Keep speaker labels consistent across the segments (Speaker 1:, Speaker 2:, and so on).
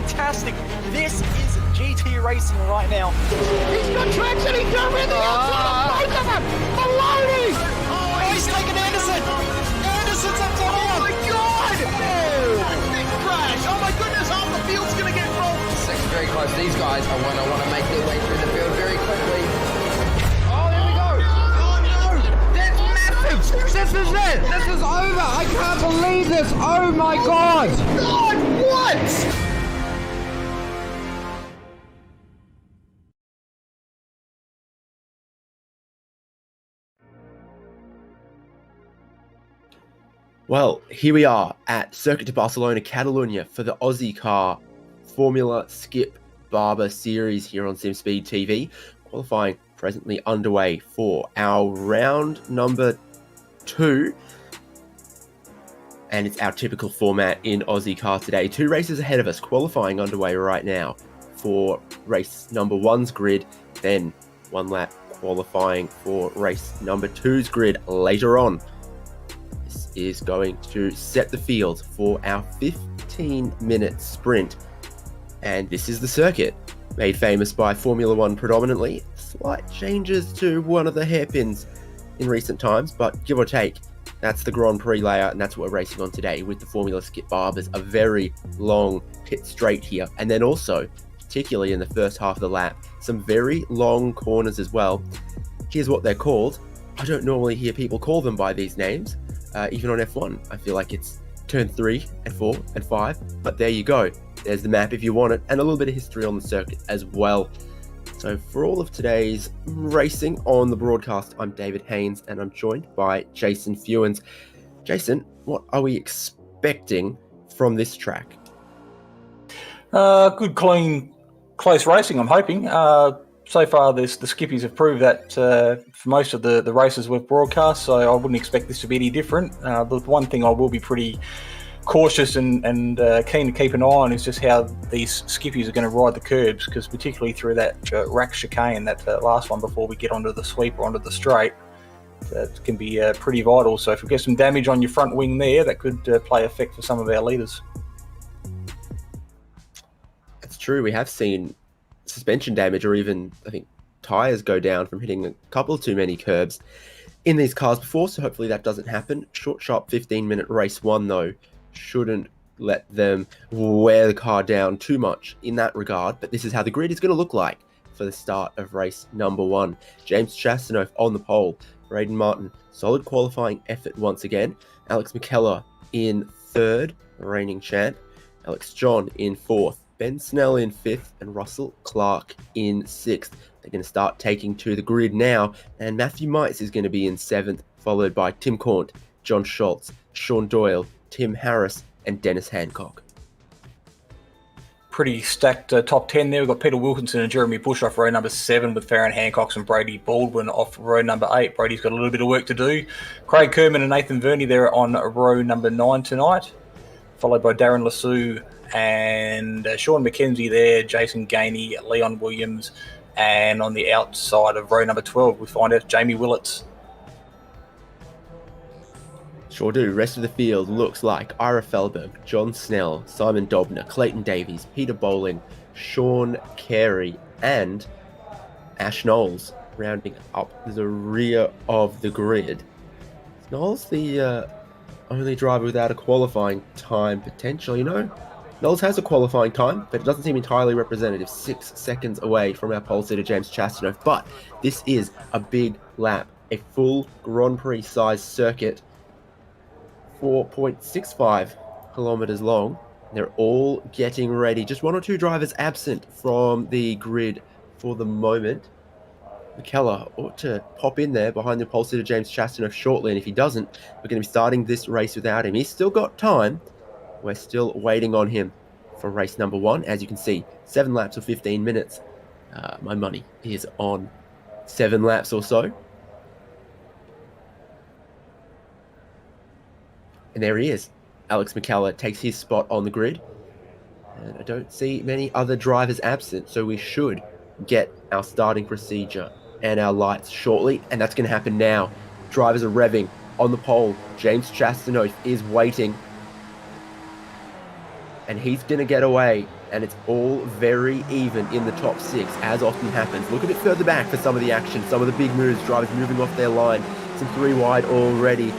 Speaker 1: fantastic. This is GT racing right now.
Speaker 2: He's got traction, he's got rid of the outside of both of them. Maloney!
Speaker 1: Oh, he's taken Anderson. Anderson's up top.
Speaker 2: Oh my God! Oh, big crash. Oh my goodness, half the field's going to get rolled.
Speaker 3: Second very close. These guys are want to make their way through the field very quickly. This is it! This is over! I can't believe this! Oh my God!
Speaker 2: God, what?
Speaker 4: Well, here we are at Circuit de Barcelona, Catalonia for the Ozicar Formula Skip Barber Series here on Simspeed TV. Qualifying presently underway for our round number 2, and it's our typical format in Ozicar today. 2 races ahead of us, qualifying underway right now for race number 1's grid, then 1 lap qualifying for race number 2's grid later on. This is going to set the field for our 15-minute sprint, and this is the circuit, made famous by Formula 1 predominantly. Slight changes to one of the hairpins in recent times, but give or take, that's the Grand Prix layout, and that's what we're racing on today with the Formula Skip Barbers. A very long pit straight here, and then also, particularly in the first half of the lap, some very long corners as well. Here's what they're called. I don't normally hear people call them by these names, even on F1. I feel like it's turn 3 and 4 and 5, but there you go. There's the map if you want it, and a little bit of history on the circuit as well. So for all of today's racing on the broadcast, I'm David Haynes, and I'm joined by Jason Fewens. Jason, what are we expecting from this track?
Speaker 5: Good, clean, close racing, I'm hoping. So far, the skippies have proved that for most of the races we've broadcast, so I wouldn't expect this to be any different. The one thing I will be pretty cautious and keen to keep an eye on is just how these skippies are going to ride the curbs, because particularly through that rack chicane, that last one before we get onto the sweep or onto the straight, that can be pretty vital. So if we get some damage on your front wing there, that could play effect for some of our leaders.
Speaker 4: It's true, we have seen suspension damage, or even, I think, tyres go down from hitting a couple too many curbs in these cars before, so hopefully that doesn't happen. Short, sharp 15-minute race 1, though, shouldn't let them wear the car down too much in that regard, but this is how the grid is going to look like for the start of race number 1. James Chastanoff on the pole, Braden Martin, solid qualifying effort once again. Alex McKellar in 3rd, reigning champ. Alex John in 4th, Ben Snell in 5th, and Russell Clark in 6th. They're going to start taking to the grid now, and Matthew Mites is going to be in 7th, followed by Tim Cornt, John Schultz, Sean Doyle, Tim Harris, and Dennis Hancock.
Speaker 5: Pretty stacked top 10 there. We've got Peter Wilkinson and Jeremy Bush off row number 7, with Farron Hancock and Brady Baldwin off row number 8. Brady's got a little bit of work to do. Craig Kerman and Nathan Verney there on row number 9 tonight, followed by Darren Lassou and Sean McKenzie there, Jason Gainey, Leon Williams, and on the outside of row number 12 we find out Jamie Willits.
Speaker 4: Sure do. Rest of the field looks like Ira Felberg, John Snell, Simon Dobner, Clayton Davies, Peter Bowling, Sean Carey, and Ash Knowles rounding up the rear of the grid. Knowles the only driver without a qualifying time potential, you know? Knowles has a qualifying time, but it doesn't seem entirely representative. 6 seconds away from our pole sitter James Chastanoff, but this is a big lap, a full Grand Prix size circuit, 4.65 kilometers long. They're all getting ready. Just 1 or 2 drivers absent from the grid for the moment. McKellar ought to pop in there behind the pole sitter James Chastanoff shortly, and if he doesn't, we're going to be starting this race without him. He's still got time. We're still waiting on him for race number 1. As you can see, 7 laps or 15 minutes. My money is on 7 laps or so. And there he is. Alex McKellar takes his spot on the grid. And I don't see many other drivers absent, so we should get our starting procedure and our lights shortly, and that's going to happen now. Drivers are revving on the pole. James Chastanoff is waiting, and he's going to get away and it's all very even in the top 6, as often happens. Look a bit further back for some of the action, some of the big moves, drivers moving off their line. Some 3 wide already.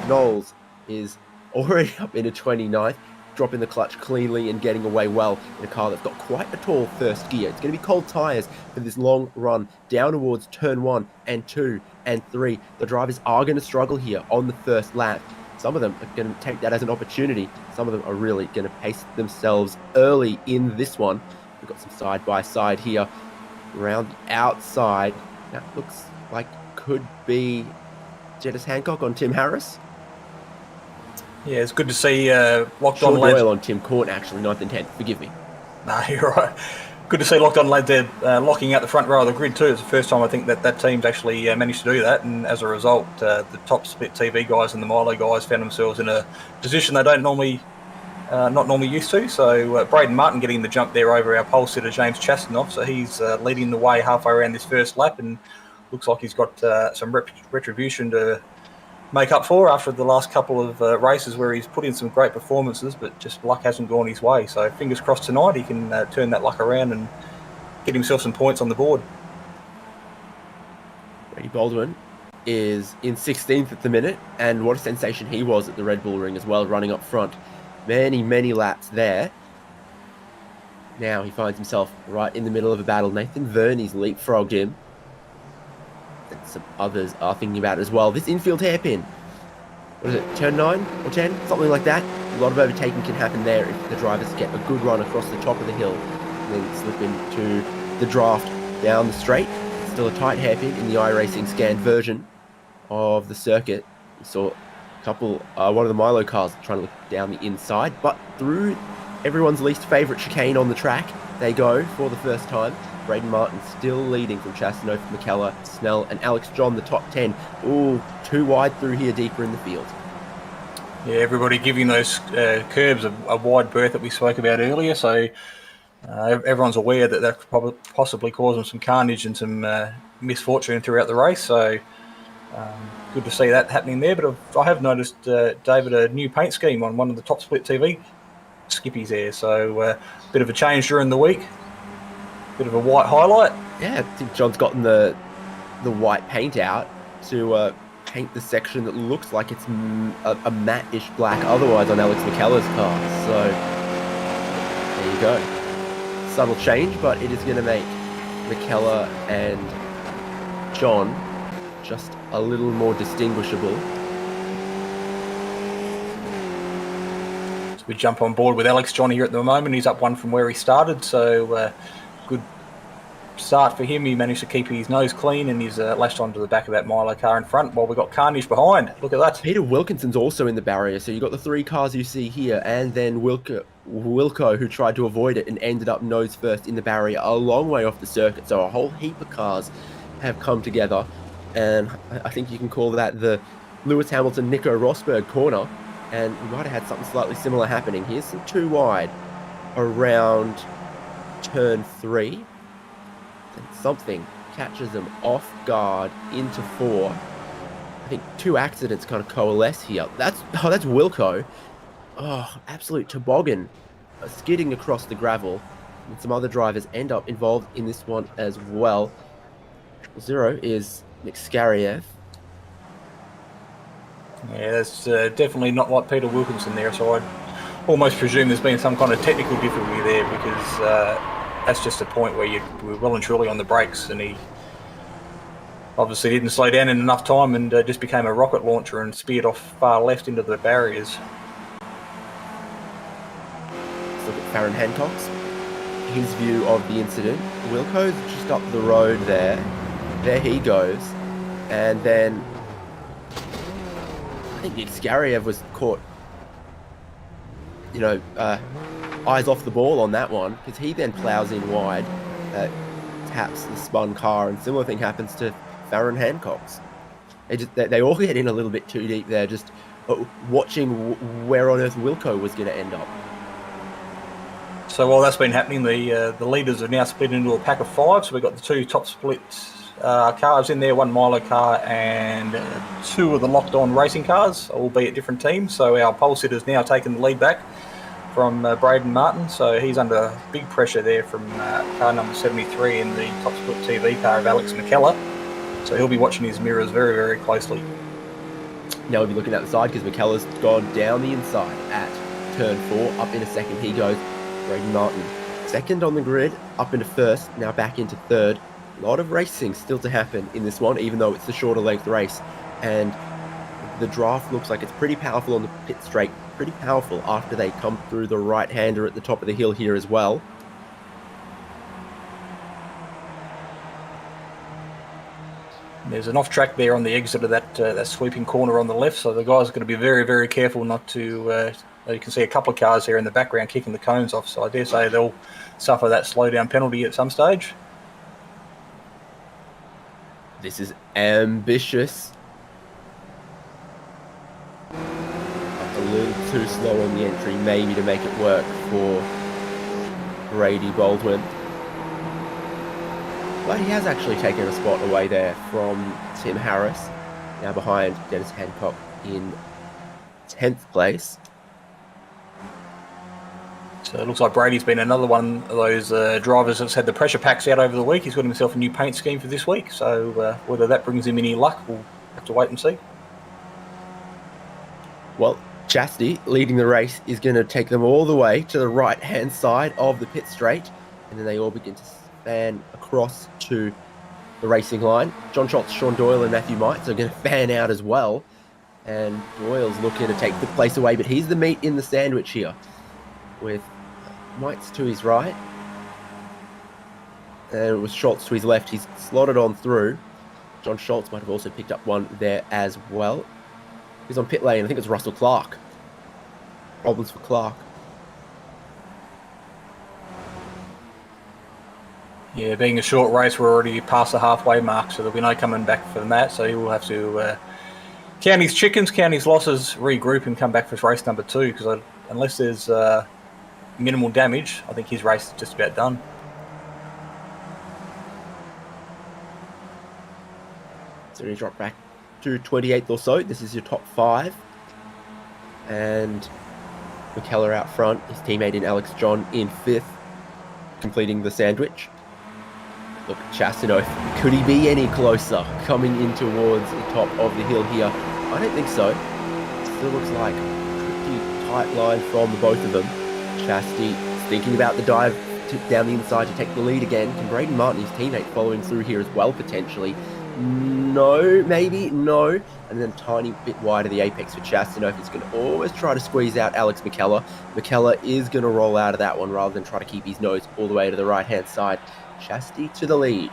Speaker 4: Knowles is already up into 29th, dropping the clutch cleanly and getting away well in a car that's got quite a tall first gear. It's going to be cold tyres for this long run down towards turn 1 and 2 and 3. The drivers are going to struggle here on the first lap. Some of them are going to take that as an opportunity. Some of them are really going to pace themselves early in this one. We've got some side-by-side here. Around the outside, that looks like could be Jettis Hancock on Tim Harris.
Speaker 5: Yeah, it's good to see locked
Speaker 4: Sean
Speaker 5: on lads.
Speaker 4: Doyle on Tim Court, actually, 9th and 10th. Forgive me.
Speaker 5: No, you're right. Good to see locked on lads there locking out the front row of the grid too. It's the first time I think that team's actually managed to do that, and as a result, the top split TV guys and the Milo guys found themselves in a position they don't normally, not normally used to. So Braden Martin getting the jump there over our pole sitter James Chastanoff. So he's leading the way halfway around this first lap, and looks like he's got some retribution to make up for after the last couple of races where he's put in some great performances, but just luck hasn't gone his way. So fingers crossed tonight he can turn that luck around and get himself some points on the board.
Speaker 4: Brady Baldwin is in 16th at the minute, and what a sensation he was at the Red Bull Ring as well, running up front. Many laps there. Now he finds himself right in the middle of a battle. Nathan Verney's leapfrogged him. And some others are thinking about it as well. This infield hairpin, what is it, turn 9 or 10? Something like that. A lot of overtaking can happen there if the drivers get a good run across the top of the hill and then slip into the draft down the straight. It's still a tight hairpin in the iRacing scanned version of the circuit. We saw a couple, one of the Milo cars trying to look down the inside, but through everyone's least favourite chicane on the track, they go for the first time. Braden Martin still leading from Chastanoff, McKellar, Snell, and Alex John, the top 10. Ooh, too wide through here, deeper in the field.
Speaker 5: Yeah, everybody giving those curbs a wide berth that we spoke about earlier. So everyone's aware that that could probably possibly cause them some carnage and some misfortune throughout the race. So good to see that happening there. But I have noticed, David, a new paint scheme on one of the top split TV skippies there. So a bit of a change during the week. Bit of a white highlight. Yeah,
Speaker 4: I think John's gotten the white paint out to paint the section that looks like it's a matte-ish black otherwise on Alex McKellar's car. So there you go. Subtle change, but it is going to make McKellar and John just a little more distinguishable.
Speaker 5: So we jump on board with Alex John here at the moment. He's up one from where he started, so good start for him. He managed to keep his nose clean and he's lashed onto the back of that Milo car in front while we got carnage behind. Look at that.
Speaker 4: Peter Wilkinson's also in the barrier, so you've got the 3 cars you see here, and then Wilco, who tried to avoid it and ended up nose first in the barrier a long way off the circuit. So a whole heap of cars have come together, and I think you can call that the Lewis Hamilton Nico Rosberg corner, and we might have had something slightly similar happening. Here's some 2 wide around turn 3, and something catches them off guard into 4. I think 2 accidents kind of coalesce here. That's Wilco. Oh, absolute toboggan, skidding across the gravel, and some other drivers end up involved in this one as well. 0 is Mixkariev.
Speaker 5: Yeah, that's definitely not like Peter Wilkinson there, so I'd almost presume there's been some kind of technical difficulty there, because that's just a point where we're well and truly on the brakes, and he obviously didn't slow down in enough time and just became a rocket launcher and speared off far left into the barriers.
Speaker 4: Let's look at Farron Hancock's, his view of the incident. Wilco's just up the road there. There he goes. And then I think Mixkariev was caught, eyes off the ball on that one, because he then plows in wide, taps the spun car, and similar thing happens to Farron Hancock's. They all get in a little bit too deep there, just watching where on earth Wilco was going to end up.
Speaker 5: So while that's been happening, the leaders are now split into a pack of 5. So we've got the 2 top split cars in there, 1 Milo car and 2 of the locked-on racing cars, albeit different teams. So our pole sitter's now taken the lead back from Braden Martin, so he's under big pressure there from car number 73 in the Top Split TV car of Alex McKellar. So he'll be watching his mirrors very, very closely.
Speaker 4: Now we'll be looking at the side because McKellar's gone down the inside at turn 4. Up into second he goes. Braden Martin second on the grid, up into first, now back into third. A lot of racing still to happen in this one, even though it's the shorter length race. And the draft looks like it's pretty powerful on the pit straight. Pretty powerful after they come through the right-hander at the top of the hill here as well.
Speaker 5: There's an off-track there on the exit of that sweeping corner on the left, so the guys are going to be very, very careful not to... you can see a couple of cars here in the background kicking the cones off, so I dare say they'll suffer that slowdown penalty at some stage.
Speaker 4: This is ambitious. A little too slow on the entry, maybe to make it work for Brady Baldwin. But he has actually taken a spot away there from Tim Harris, now behind Dennis Hancock in 10th place.
Speaker 5: So it looks like Brady's been another one of those drivers that's had the pressure packs out over the week. He's got himself a new paint scheme for this week, so whether that brings him any luck, we'll have to wait and see.
Speaker 4: Well, Chastity, leading the race, is going to take them all the way to the right-hand side of the pit straight, and then they all begin to fan across to the racing line. John Schultz, Sean Doyle and Matthew Mites are going to fan out as well, and Doyle's looking to take the place away, but he's the meat in the sandwich here, with Mites to his right, and with Schultz to his left. He's slotted on through. John Schultz might have also picked up one there as well. He's on pit lane. I think it's Russell Clark. Problems for Clark.
Speaker 5: Yeah, being a short race, we're already past the halfway mark, so there'll be no coming back from that. So he will have to count his chickens, count his losses, regroup and come back for race number 2, because unless there's minimal damage, I think his race is just about done.
Speaker 4: So he dropped back to 28th or so. This is your top 5. And McKellar out front, his teammate in Alex John in 5th, completing the sandwich. Look, Chastanoff, could he be any closer coming in towards the top of the hill here? I don't think so. Still looks like a pretty tight line from the both of them. Chastity thinking about the dive down the inside to take the lead again. Can Braden Martin, his teammate, following through here as well, potentially? No, maybe, no. And then a tiny bit wide of the apex for Chastanoff. He's going to always try to squeeze out Alex McKellar. McKellar is going to roll out of that one rather than try to keep his nose all the way to the right-hand side. Chastity to the lead.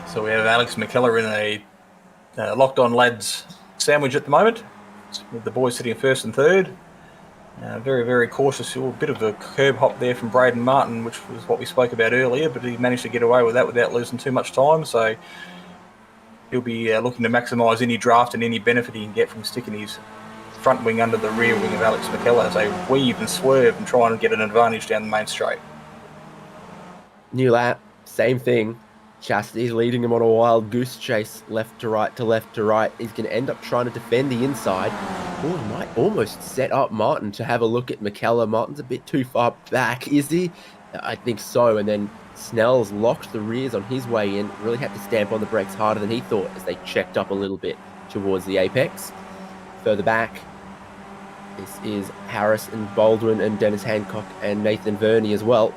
Speaker 5: So we have Alex McKellar in a locked-on lads sandwich at the moment, with the boys sitting first and third. Very, very cautious. A bit of a curb hop there from Braden Martin, which was what we spoke about earlier, but he managed to get away with that without losing too much time. So he'll be looking to maximise any draft and any benefit he can get from sticking his front wing under the rear wing of Alex McKellar as they weave and swerve and try and get an advantage down the main straight.
Speaker 4: New lap, same thing. Chastity's leading him on a wild goose chase, left to right to left to right. He's going to end up trying to defend the inside. Oh, he might almost set up Martin to have a look at McKellar. Martin's a bit too far back, is he? I think so. And then Snell's locked the rears on his way in. Really had to stamp on the brakes harder than he thought as they checked up a little bit towards the apex. Further back, this is Harris and Baldwin and Dennis Hancock and Nathan Verney as well.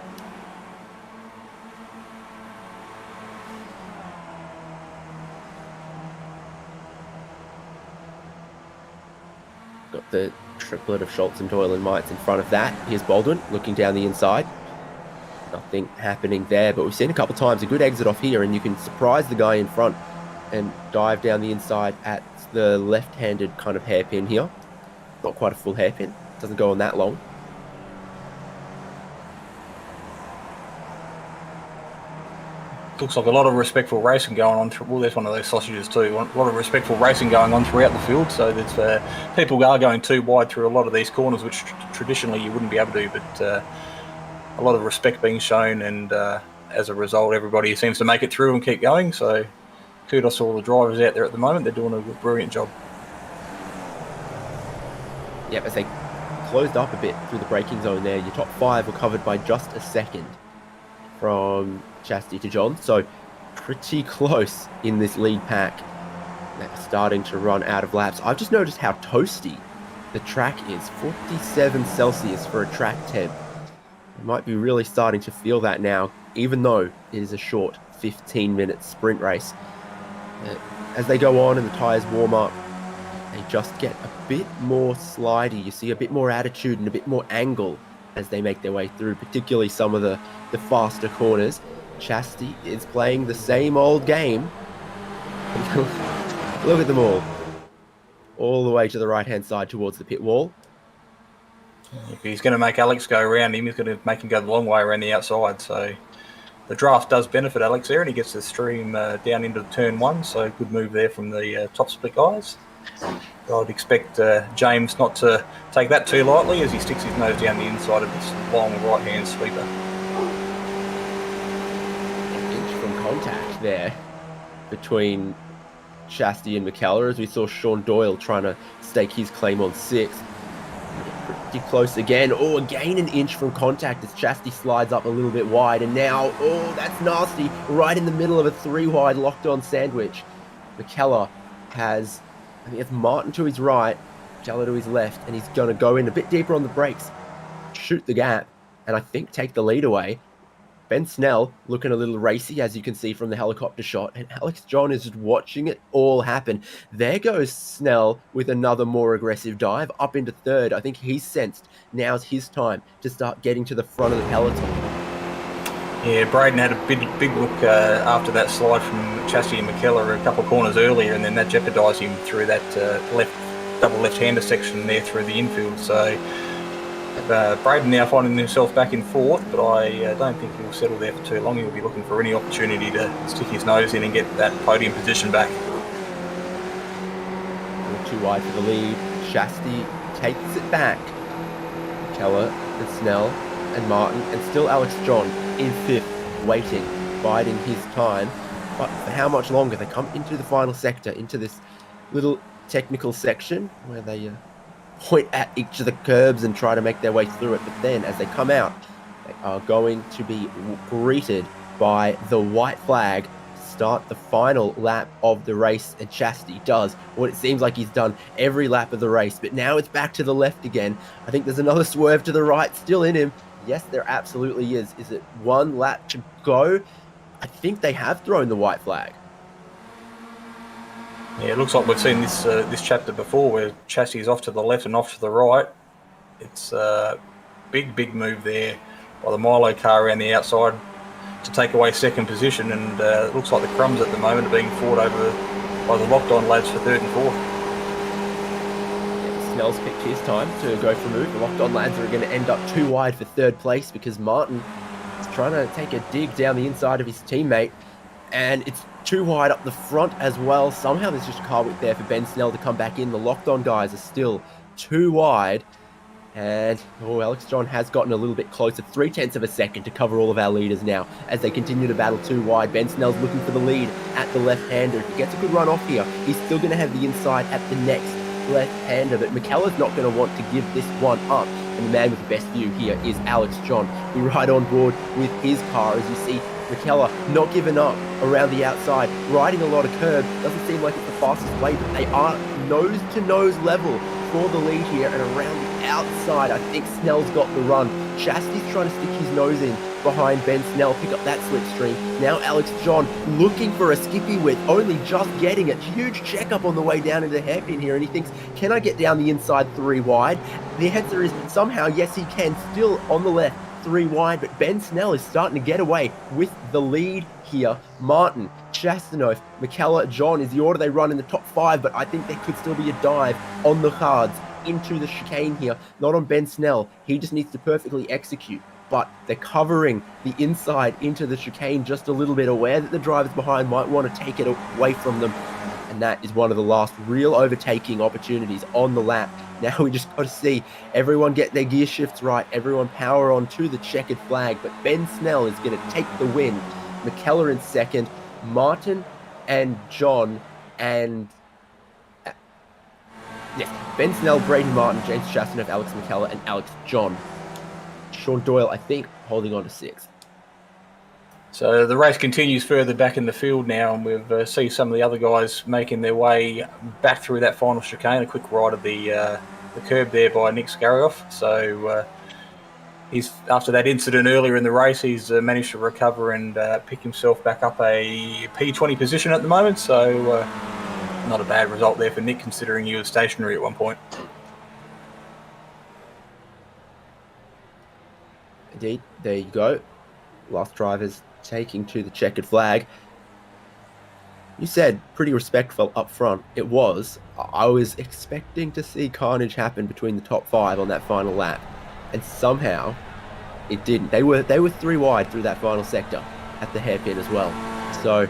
Speaker 4: Got the triplet of Schultz and Doyle and Mites in front of that. Here's Baldwin looking down the inside. Nothing happening there, but we've seen a couple times a good exit off here, and you can surprise the guy in front and dive down the inside at the left-handed kind of hairpin here. Not quite a full hairpin. Doesn't go on that long.
Speaker 5: Looks like a lot of respectful racing going on. Well, there's one of those sausages too. A lot of respectful racing going on throughout the field. So there's people are going too wide through a lot of these corners, which traditionally you wouldn't be able to do. But a lot of respect being shown, and as a result, everybody seems to make it through and keep going. So kudos to all the drivers out there at the moment. They're doing a brilliant job.
Speaker 4: Yep, as they closed up a bit through the braking zone there, your top 5 were covered by just a second from Chastity to John. So pretty close in this lead pack. They're starting to run out of laps. I've just noticed how toasty the track is. 47 Celsius for a track temp. You might be really starting to feel that now, even though it is a short 15-minute sprint race. As they go on and the tyres warm up, they just get a bit more slidey. You see a bit more attitude and a bit more angle as they make their way through, particularly some of the faster corners. Chastity is playing the same old game. Look at them all the way to the right-hand side towards the pit wall.
Speaker 5: If he's going to make Alex go around him, he's going to make him go the long way around the outside. So the draft does benefit Alex there, and he gets the stream down into turn 1. So good move there from the top split guys. I'd expect James not to take that too lightly as he sticks his nose down the inside of this long right-hand sweeper.
Speaker 4: An inch from contact there between Chastity and McKellar, as we saw Sean Doyle trying to stake his claim on 6th. Pretty close again. Oh, again an inch from contact as Chastity slides up a little bit wide. And now, oh, that's nasty. Right in the middle of a 3-wide locked-on sandwich. McKellar has, I think it's Martin to his right, McKellar to his left, and he's going to go in a bit deeper on the brakes, shoot the gap, and I think take the lead away. Ben Snell looking a little racy, as you can see from the helicopter shot, and Alex John is just watching it all happen. There goes Snell with another more aggressive dive up into 3rd. I think he's sensed now's his time to start getting to the front of the peloton.
Speaker 5: Yeah, Braden had a big look after that slide from Chastity and McKellar a couple of corners earlier, and then that jeopardised him through that double left-hander section there through the infield. So Braden now finding himself back in 4th, but I don't think he'll settle there for too long. He'll be looking for any opportunity to stick his nose in and get that podium position back.
Speaker 4: Too wide for the lead. Chastity takes it back. McKellar and Snell and Martin, and still Alex John in 5th, waiting, biding his time. But for how much longer? They come into the final sector, into this little technical section where they point at each of the curbs and try to make their way through it. But then as they come out, they are going to be greeted by the white flag to start the final lap of the race. And Chastity does what it seems like he's done every lap of the race, but now it's back to the left again. I think there's another swerve to the right still in him. Yes, there absolutely is. Is it 1 lap to go? I think they have thrown the white flag.
Speaker 5: Yeah, it looks like we've seen this chapter before, where Chastity is off to the left and off to the right. It's a big move there by the Milo car around the outside to take away 2nd position, and it looks like the crumbs at the moment are being fought over by the locked-on lads for 3rd and 4th.
Speaker 4: Yeah, Snell's picked his time to go for a move. The locked-on lads are going to end up too wide for 3rd place because Martin is trying to take a dig down the inside of his teammate, and it's too wide up the front as well. Somehow there's just a car width there for Ben Snell to come back in. The locked-on guys are still too wide. And, Alex John has gotten a little bit closer. 0.3 of a second to cover all of our leaders now as they continue to battle too wide. Ben Snell's looking for the lead at the left-hander. If he gets a good run off here, he's still going to have the inside at the next left-hander. But McKellar's not going to want to give this one up. And the man with the best view here is Alex John. We ride on board with his car as you see McKellar not giving up around the outside, riding a lot of curb. Doesn't seem like it's the fastest way, but they are nose-to-nose level for the lead here. And around the outside, I think Snell's got the run. Chastity's trying to stick his nose in behind Ben Snell, pick up that slipstream. Now Alex John looking for a skippy width, only just getting it. Huge checkup on the way down into the hairpin here, and he thinks, can I get down the inside 3 wide? The answer is somehow, yes he can, still on the left. 3 wide, but Ben Snell is starting to get away with the lead here. Martin, Chastanoff, McKellar, John is the order they run in the top 5, but I think there could still be a dive on the cards into the chicane here. Not on Ben Snell. He just needs to perfectly execute, but they're covering the inside into the chicane just a little bit, aware that the drivers behind might want to take it away from them. And that is one of the last real overtaking opportunities on the lap. Now we just got to see everyone get their gear shifts right, everyone power on to the checkered flag, but Ben Snell is going to take the win. McKellar in second, Martin and John and Yes, Ben Snell, Braden Martin, James Chastanoff, Alex McKellar, and Alex John. Sean Doyle, I think, holding on to 6th.
Speaker 5: So the race continues further back in the field now, and we've see some of the other guys making their way back through that final chicane. A quick ride of the curb there by Nick Scarioff. So he's after that incident earlier in the race, he's managed to recover and pick himself back up a P20 position at the moment. So not a bad result there for Nick, considering he was stationary at one point.
Speaker 4: Indeed, there you go. Last drivers taking to the checkered flag. You said pretty respectful up front. It was. I was expecting to see carnage happen between the top 5 on that final lap, and somehow it didn't. They were 3 wide through that final sector at the hairpin as well. So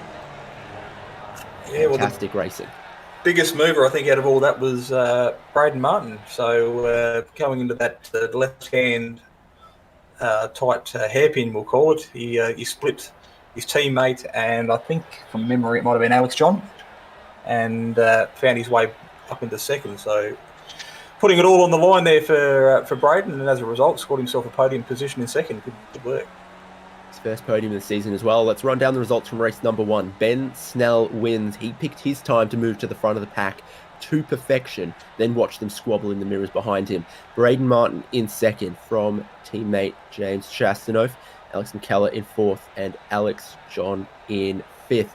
Speaker 4: yeah, fantastic racing.
Speaker 5: Biggest mover, I think, out of all that was Braden Martin. So going into that left-hand tight hairpin, we'll call it, he split his teammate, and I think from memory it might have been Alex John, and found his way up into second. So putting it all on the line there for Braden, and as a result scored himself a podium position in second. Good work.
Speaker 4: His first podium of the season as well. Let's run down the results from race number 1. Ben Snell wins. He picked his time to move to the front of the pack to perfection, then watch them squabble in the mirrors behind him. Braden Martin in second from teammate James Chastanoff, Alex McKellar in 4th, and Alex John in 5th.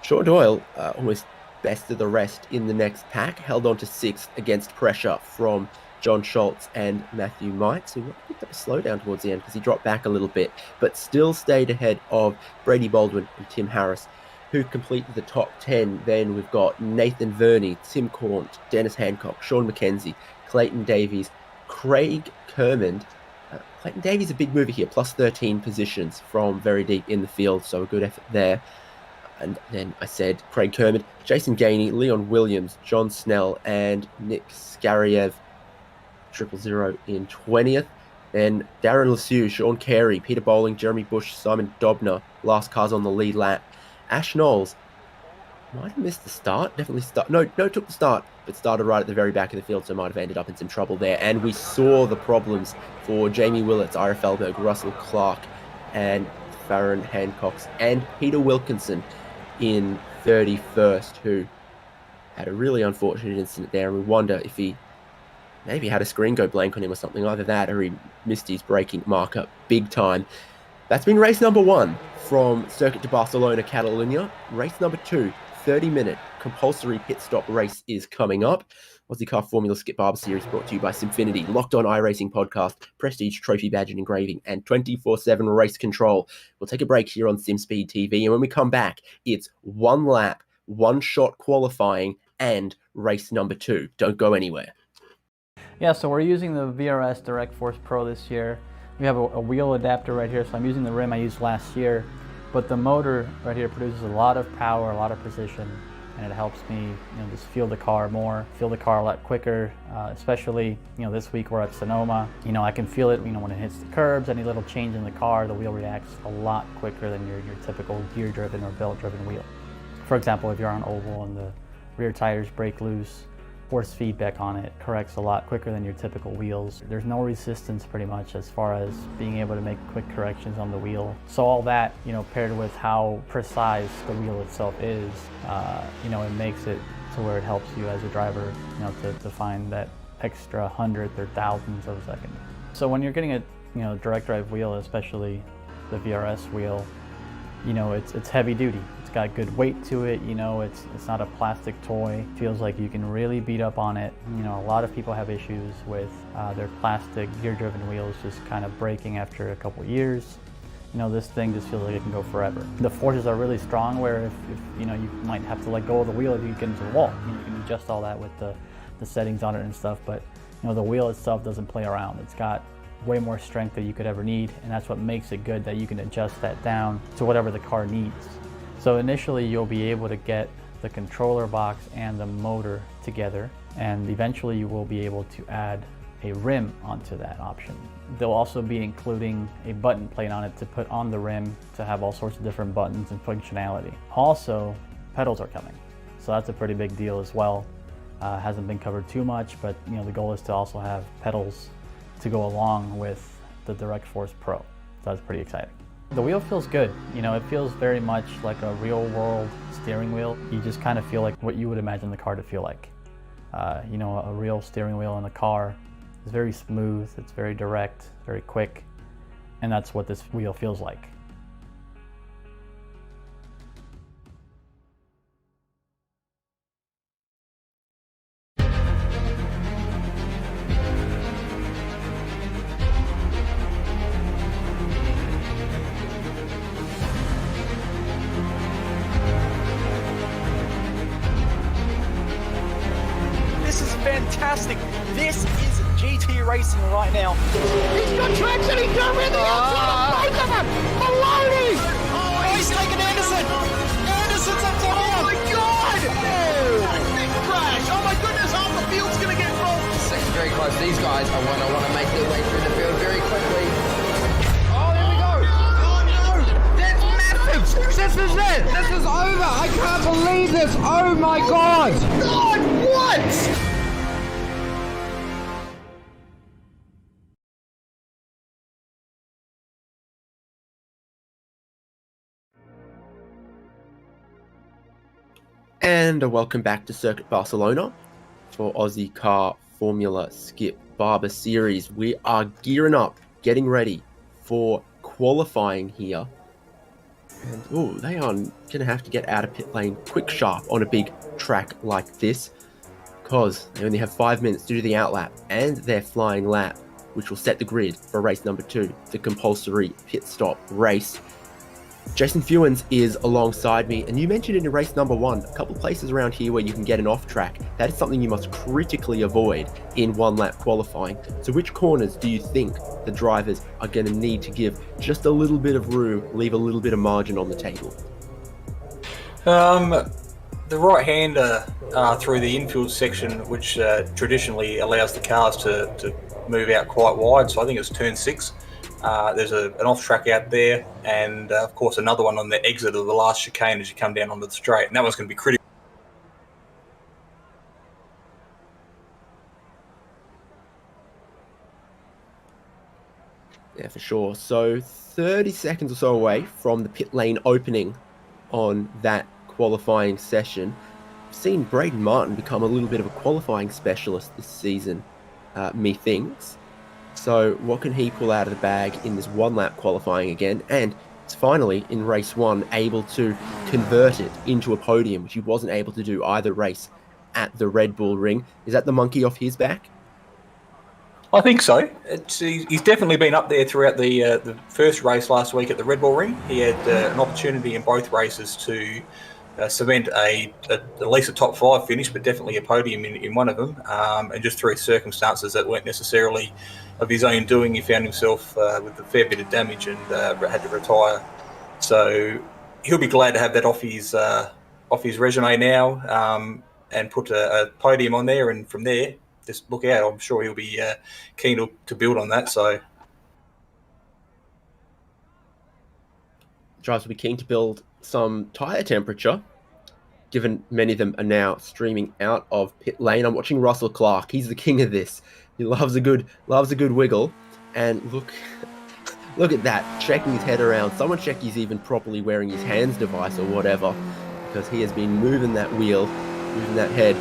Speaker 4: Sean Doyle, almost best of the rest in the next pack, held on to 6th against pressure from John Schultz and Matthew Mites, who picked up a slowdown towards the end because he dropped back a little bit, but still stayed ahead of Brady Baldwin and Tim Harris, who completed the top 10. Then we've got Nathan Verney, Tim Cornt, Dennis Hancock, Sean McKenzie, Clayton Davies, Craig Kermond. Clayton Davies a big mover here, plus 13 positions from very deep in the field, so a good effort there. And then I said Craig Kermond, Jason Gainey, Leon Williams, John Snell, and Nick Scariev, 000 in 20th. Then Darren Lasue, Sean Carey, Peter Bowling, Jeremy Bush, Simon Dobner, last cars on the lead lap. Ash Knowles might have missed the start. No, took the start, but started right at the very back of the field, so might have ended up in some trouble there. And we saw the problems for Jamie Willits, Ira Felberg, Russell Clark, and Farron Hancox, and Peter Wilkinson in 31st, who had a really unfortunate incident there. And we wonder if he maybe had a screen go blank on him or something. Either that or he missed his braking marker big time. That's been race number 1 from Circuit de Barcelona, Catalunya. Race number 2, 30-minute compulsory pit stop race is coming up. Ozicar Formula Skip Barber Series brought to you by Simfinity, Locked On iRacing Podcast, Prestige Trophy Badge and Engraving, and 24/7 Race Control. We'll take a break here on Simspeed TV, and when we come back, it's 1 lap, 1 shot qualifying, and race number 2. Don't go anywhere.
Speaker 6: Yeah, so we're using the VRS Direct Force Pro this year. We have a wheel adapter right here, so I'm using the rim I used last year, but the motor right here produces a lot of power, a lot of precision, and it helps me, just feel the car more, feel the car a lot quicker, especially, this week we're at Sonoma. I can feel it, when it hits the curbs, any little change in the car, the wheel reacts a lot quicker than your typical gear-driven or belt-driven wheel. For example, if you're on oval and the rear tires break loose, force feedback on it corrects a lot quicker than your typical wheels. There's no resistance pretty much as far as being able to make quick corrections on the wheel. So all that, paired with how precise the wheel itself is, it makes it to where it helps you as a driver, to find that extra hundredth or thousandths of a second. So when you're getting a direct drive wheel, especially the VRS wheel, it's heavy duty. It's got good weight to it, it's not a plastic toy. It feels like you can really beat up on it. A lot of people have issues with their plastic gear-driven wheels just kind of breaking after a couple years. This thing just feels like it can go forever. The forces are really strong where if you might have to let go of the wheel if you get into the wall. You can adjust all that with the settings on it and stuff, but the wheel itself doesn't play around. It's got way more strength than you could ever need, and that's what makes it good, that you can adjust that down to whatever the car needs. So initially you'll be able to get the controller box and the motor together, and eventually you will be able to add a rim onto that option. They'll also be including a button plate on it to put on the rim to have all sorts of different buttons and functionality. Also, pedals are coming, so that's a pretty big deal as well. Hasn't been covered too much, but the goal is to also have pedals to go along with the Direct Force Pro. So that's pretty exciting. The wheel feels good. It feels very much like a real world steering wheel. You just kind of feel like what you would imagine the car to feel like. A real steering wheel in a car is very smooth, it's very direct, very quick, and that's what this wheel feels like.
Speaker 2: This is fantastic. This is GT racing right now.
Speaker 3: He's got traction, he's got rid of the outside of both of them! Maloney!
Speaker 1: Oh, he's taken Anderson. Anderson's up to
Speaker 2: Oh
Speaker 1: him.
Speaker 2: my God! Big crash! Oh my goodness, half the field's going to get involved.
Speaker 3: Second very close. These guys are want to make their way through the field very quickly. Oh, here we go! Oh no! That's massive! This is it! This is over! I can't believe this! Oh my God!
Speaker 2: God, what?
Speaker 4: And a welcome back to Circuit Barcelona for Ozicar Formula Skip Barber Series. We are gearing up, getting ready for qualifying here. And they are going to have to get out of pit lane quick sharp on a big track like this, because they only have 5 minutes to do the outlap and their flying lap, which will set the grid for race number 2, the compulsory pit stop race. Jason Fewens is alongside me, and you mentioned in race number 1, a couple of places around here where you can get an off track. That is something you must critically avoid in one lap qualifying. So which corners do you think the drivers are going to need to give just a little bit of room, leave a little bit of margin on the table?
Speaker 5: The right-hander through the infield section, which traditionally allows the cars to move out quite wide, so I think it's turn 6. There's an off track out there, and of course another one on the exit of the last chicane as you come down onto the straight, and that one's going to be critical.
Speaker 4: Yeah, for sure. So 30 seconds or so away from the pit lane opening on that qualifying session. I've seen Braden Martin become a little bit of a qualifying specialist this season, methinks. So what can he pull out of the bag in this one lap qualifying again? And it's finally in race 1 able to convert it into a podium, which he wasn't able to do either race at the Red Bull Ring. Is that the monkey off his back?
Speaker 5: I think so. He's definitely been up there throughout the first race last week at the Red Bull Ring. He had an opportunity in both races to cement at least a top 5 finish, but definitely a podium in one of them. And just through circumstances that weren't necessarily of his own doing, he found himself with a fair bit of damage and had to retire. So he'll be glad to have that off his resume now, and put a podium on there. And from there, just look out. I'm sure he'll be keen to build on that. So
Speaker 4: Drivers will be keen to build some tyre temperature, given many of them are now streaming out of pit lane. I'm watching Russell Clark. He's the king of this. He loves a good wiggle. And look at that, checking his head around. Someone check he's even properly wearing his hands device or whatever, because he has been moving that wheel, moving that head,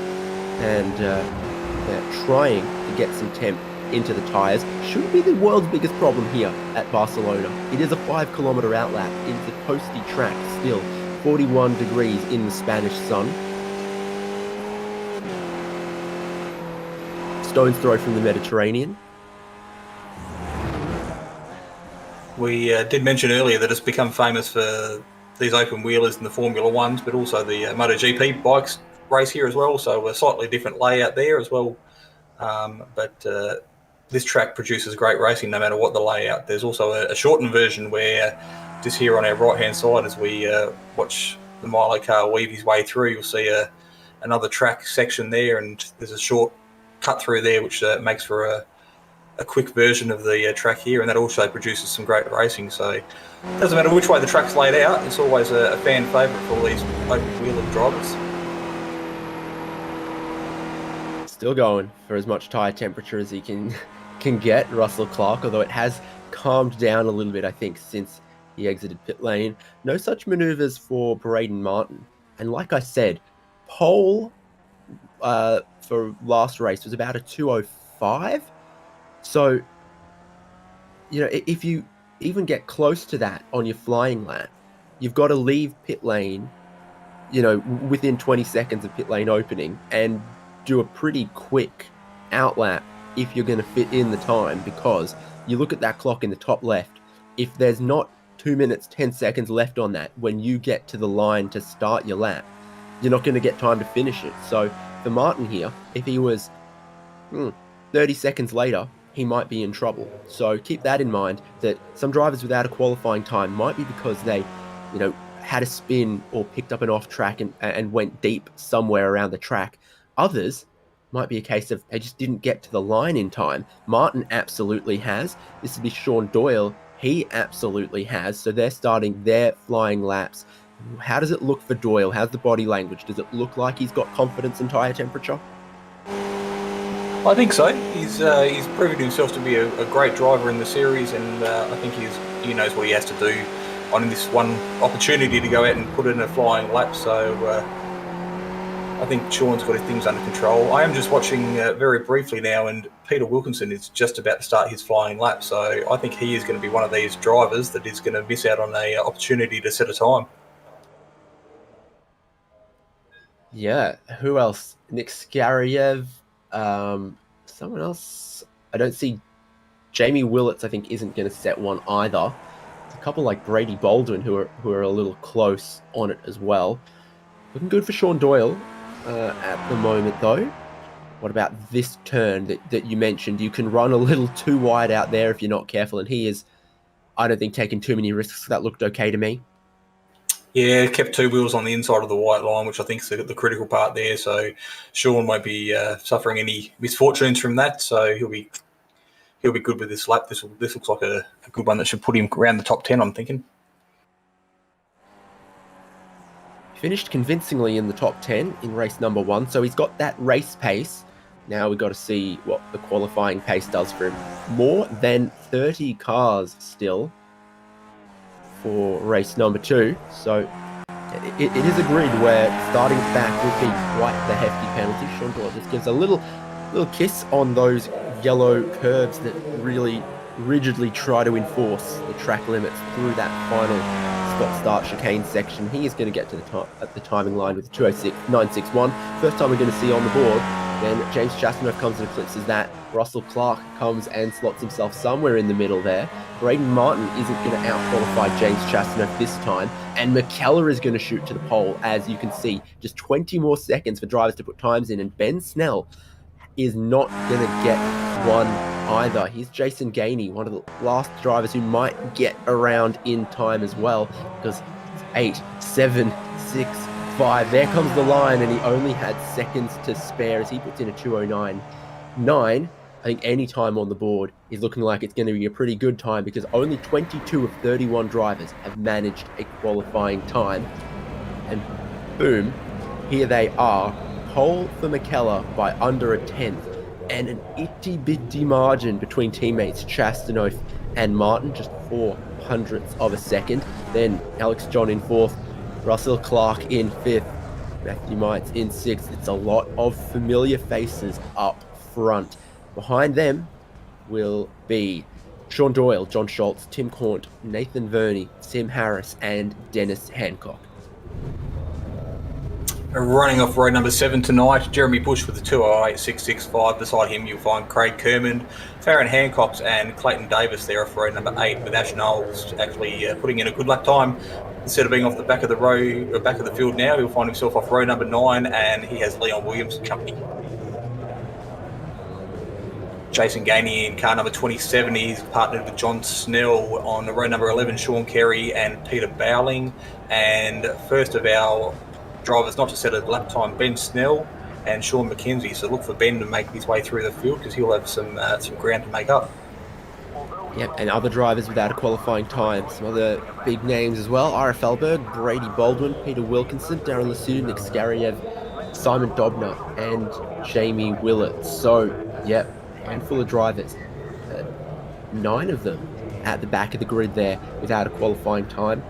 Speaker 4: and trying to get some temp into the tyres. Shouldn't be the world's biggest problem here at Barcelona. It is a 5 kilometre outlap. It's a coasty track still. 41 degrees in the Spanish sun. Stone's throw from the Mediterranean.
Speaker 5: we did mention earlier that it's become famous for these open wheelers and the Formula Ones, but also the MotoGP bikes race here as well. So a slightly different layout there as well. But this track produces great racing no matter what the layout. There's also a shortened version where just here on our right-hand side as we watch the Milo car weave his way through, you'll see another track section there, and there's a short cut through there which makes for a quick version of the track here, and that also produces some great racing. So it doesn't matter which way the track's laid out, it's always a fan favourite for all these open wheeler drivers.
Speaker 4: still going for as much tyre temperature as he can get, Russell Clark, although it has calmed down a little bit, I think, since he exited pit lane. No such manoeuvres for Braden Martin. And like I said, pole for last race was about a 2:05. So, you know, if you even get close to that on your flying lap, you've got to leave pit lane, you know, within 20 seconds of pit lane opening and do a pretty quick out lap if you're going to fit in the time, because you look at that clock in the top left, if there's not 2 minutes, 10 seconds left on that when you get to the line to start your lap, you're not going to get time to finish it. So for Martin here, if he was 30 seconds later, he might be in trouble. So keep that in mind, that some drivers without a qualifying time might be because they, you know, had a spin or picked up an off track and went deep somewhere around the track. Others might be a case of they just didn't get to the line in time. Martin absolutely has. This would be Sean Doyle. He absolutely has. So they're starting their flying laps. How does it look for Doyle? How's the body language? Does it look like he's got confidence in tyre temperature?
Speaker 5: I think so. He's proven himself to be a great driver in the series, and I think he knows what he has to do on this one opportunity to go out and put in a flying lap. So I think Sean's got his things under control. I am just watching very briefly now, and Peter Wilkinson is just about to start his flying lap. So I think he is going to be one of these drivers that is going to miss out on an opportunity to set a time.
Speaker 4: Yeah, who else? Nick Skaryev, someone else. I don't see. Jamie Willits, I think, isn't going to set one either. It's a couple like Brady Baldwin who are a little close on it as well. Looking good for Sean Doyle at the moment, though. What about this turn that you mentioned? You can run a little too wide out there if you're not careful, and he is, I don't think, taking too many risks. That looked okay to me.
Speaker 5: Yeah, kept two wheels on the inside of the white line, which I think is the critical part there. So Sean won't be suffering any misfortunes from that. So he'll be good with this lap. This looks like a good one that should put him around the top 10, I'm thinking.
Speaker 4: Finished convincingly in the top 10 in race number 1. So he's got that race pace. Now we've got to see what the qualifying pace does for him. More than 30 cars still for race number 2, so it is a grid where starting back would be quite the hefty penalty. Sean Doyle just gives a little kiss on those yellow curves that really rigidly try to enforce the track limits through that final stop-start chicane section. He is going to get to the top at the timing line with 2:06.961. First time we're going to see on the board. Then James Chastanoff comes and eclipses that. Russell Clark comes and slots himself somewhere in the middle there. Braden Martin isn't going to out-qualify James Chastanoff this time. And McKellar is going to shoot to the pole, as you can see. Just 20 more seconds for drivers to put times in. And Ben Snell is not going to get one either. He's Jason Gainey, one of the last drivers who might get around in time as well. Because 8, 7, 6... 5. There comes the line, and he only had seconds to spare as he puts in a 2:09.9. I think any time on the board is looking like it's going to be a pretty good time, because only 22 of 31 drivers have managed a qualifying time. And boom, here they are. Pole for McKellar by under a tenth, and an itty-bitty margin between teammates Chastanoff and Martin, just 0.04 of a second. Then Alex John in 4th, Russell Clark in 5th, Matthew Mites in 6th. It's a lot of familiar faces up front. Behind them will be Sean Doyle, John Schultz, Tim Cornt, Nathan Verney, Sim Harris, and Dennis Hancock.
Speaker 5: Running off road number 7 tonight, Jeremy Bush with the 2:08.665. Beside him, you'll find Craig Kermond, Farron Hancock, and Clayton Davis there off road number 8, with Ash Knowles actually putting in a good lap time. Instead of being off the back of the row, or back of the field now, he'll find himself off row number 9, and he has Leon Williams company. Jason Gainey in car number 27. He's partnered with John Snell on row number 11, Sean Carey and Peter Bowling. And first of our drivers not to set a lap time, Ben Snell and Sean McKenzie. So look for Ben to make his way through the field, because he'll have some ground to make up.
Speaker 4: Yep, and other drivers without a qualifying time. Some other big names as well. Ira Felberg, Brady Baldwin, Peter Wilkinson, Darren Lassuta, Nick Skaryev, Simon Dobner and Jamie Willett. So, yep, handful of drivers. 9 of them at the back of the grid there without a qualifying time.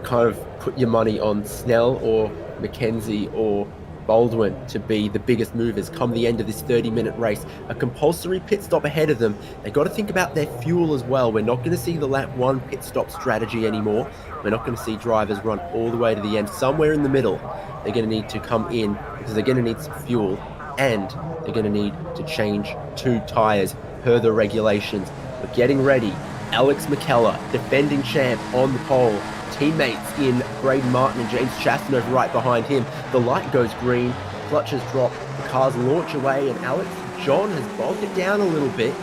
Speaker 4: Kind of put your money on Snell or Mackenzie or Baldwin to be the biggest movers come the end of this 30-minute race. A compulsory pit stop ahead of them. They've got to think about their fuel as well. We're not going to see the lap 1 pit stop strategy anymore. We're not going to see drivers run all the way to the end. Somewhere in the middle, they're going to need to come in because they're going to need some fuel, and they're going to need to change 2 tyres per the regulations. We're getting ready. Alex McKellar, defending champ, on the pole. Teammates in Braden Martin and James Chastain right behind him. The light goes green, clutches drop, the cars launch away, and Alex John has bogged it down a little bit,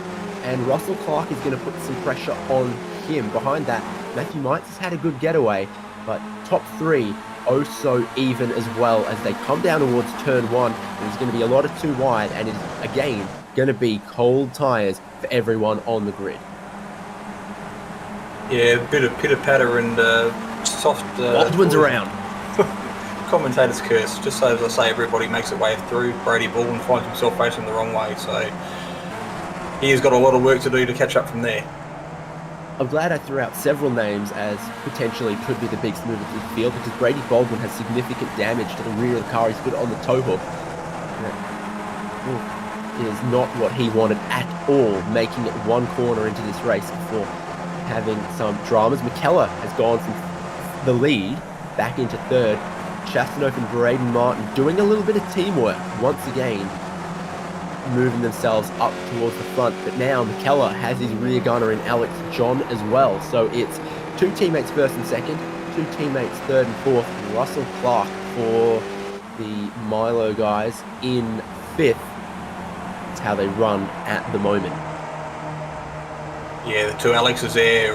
Speaker 4: and Russell Clark is going to put some pressure on him. Behind that, Matthew Mites has had a good getaway, but top 3 oh so even as well as they come down towards turn 1. There's going to be a lot of 2 wide, and it's again going to be cold tyres for everyone on the grid.
Speaker 5: Yeah, a bit of pitter-patter and soft...
Speaker 4: Baldwin's around.
Speaker 5: Commentator's curse. Just so as I say, everybody makes their way through. Brady Baldwin finds himself facing the wrong way, so he has got a lot of work to do to catch up from there.
Speaker 4: I'm glad I threw out several names as potentially could be the biggest mover to the field, because Brady Baldwin has significant damage to the rear of the car. He's put it on the tow hook. It is not what he wanted at all, making it 1 corner into this race before having some dramas. McKellar has gone from the lead back into 3rd. Chastanoff and Braden Martin doing a little bit of teamwork once again, moving themselves up towards the front. But now McKellar has his rear gunner in Alex John as well. So it's 2 teammates 1st and 2nd, 2 teammates 3rd and 4th, and Russell Clark for the Milo guys in 5th. That's how they run at the moment.
Speaker 5: Yeah, the 2 Alexes there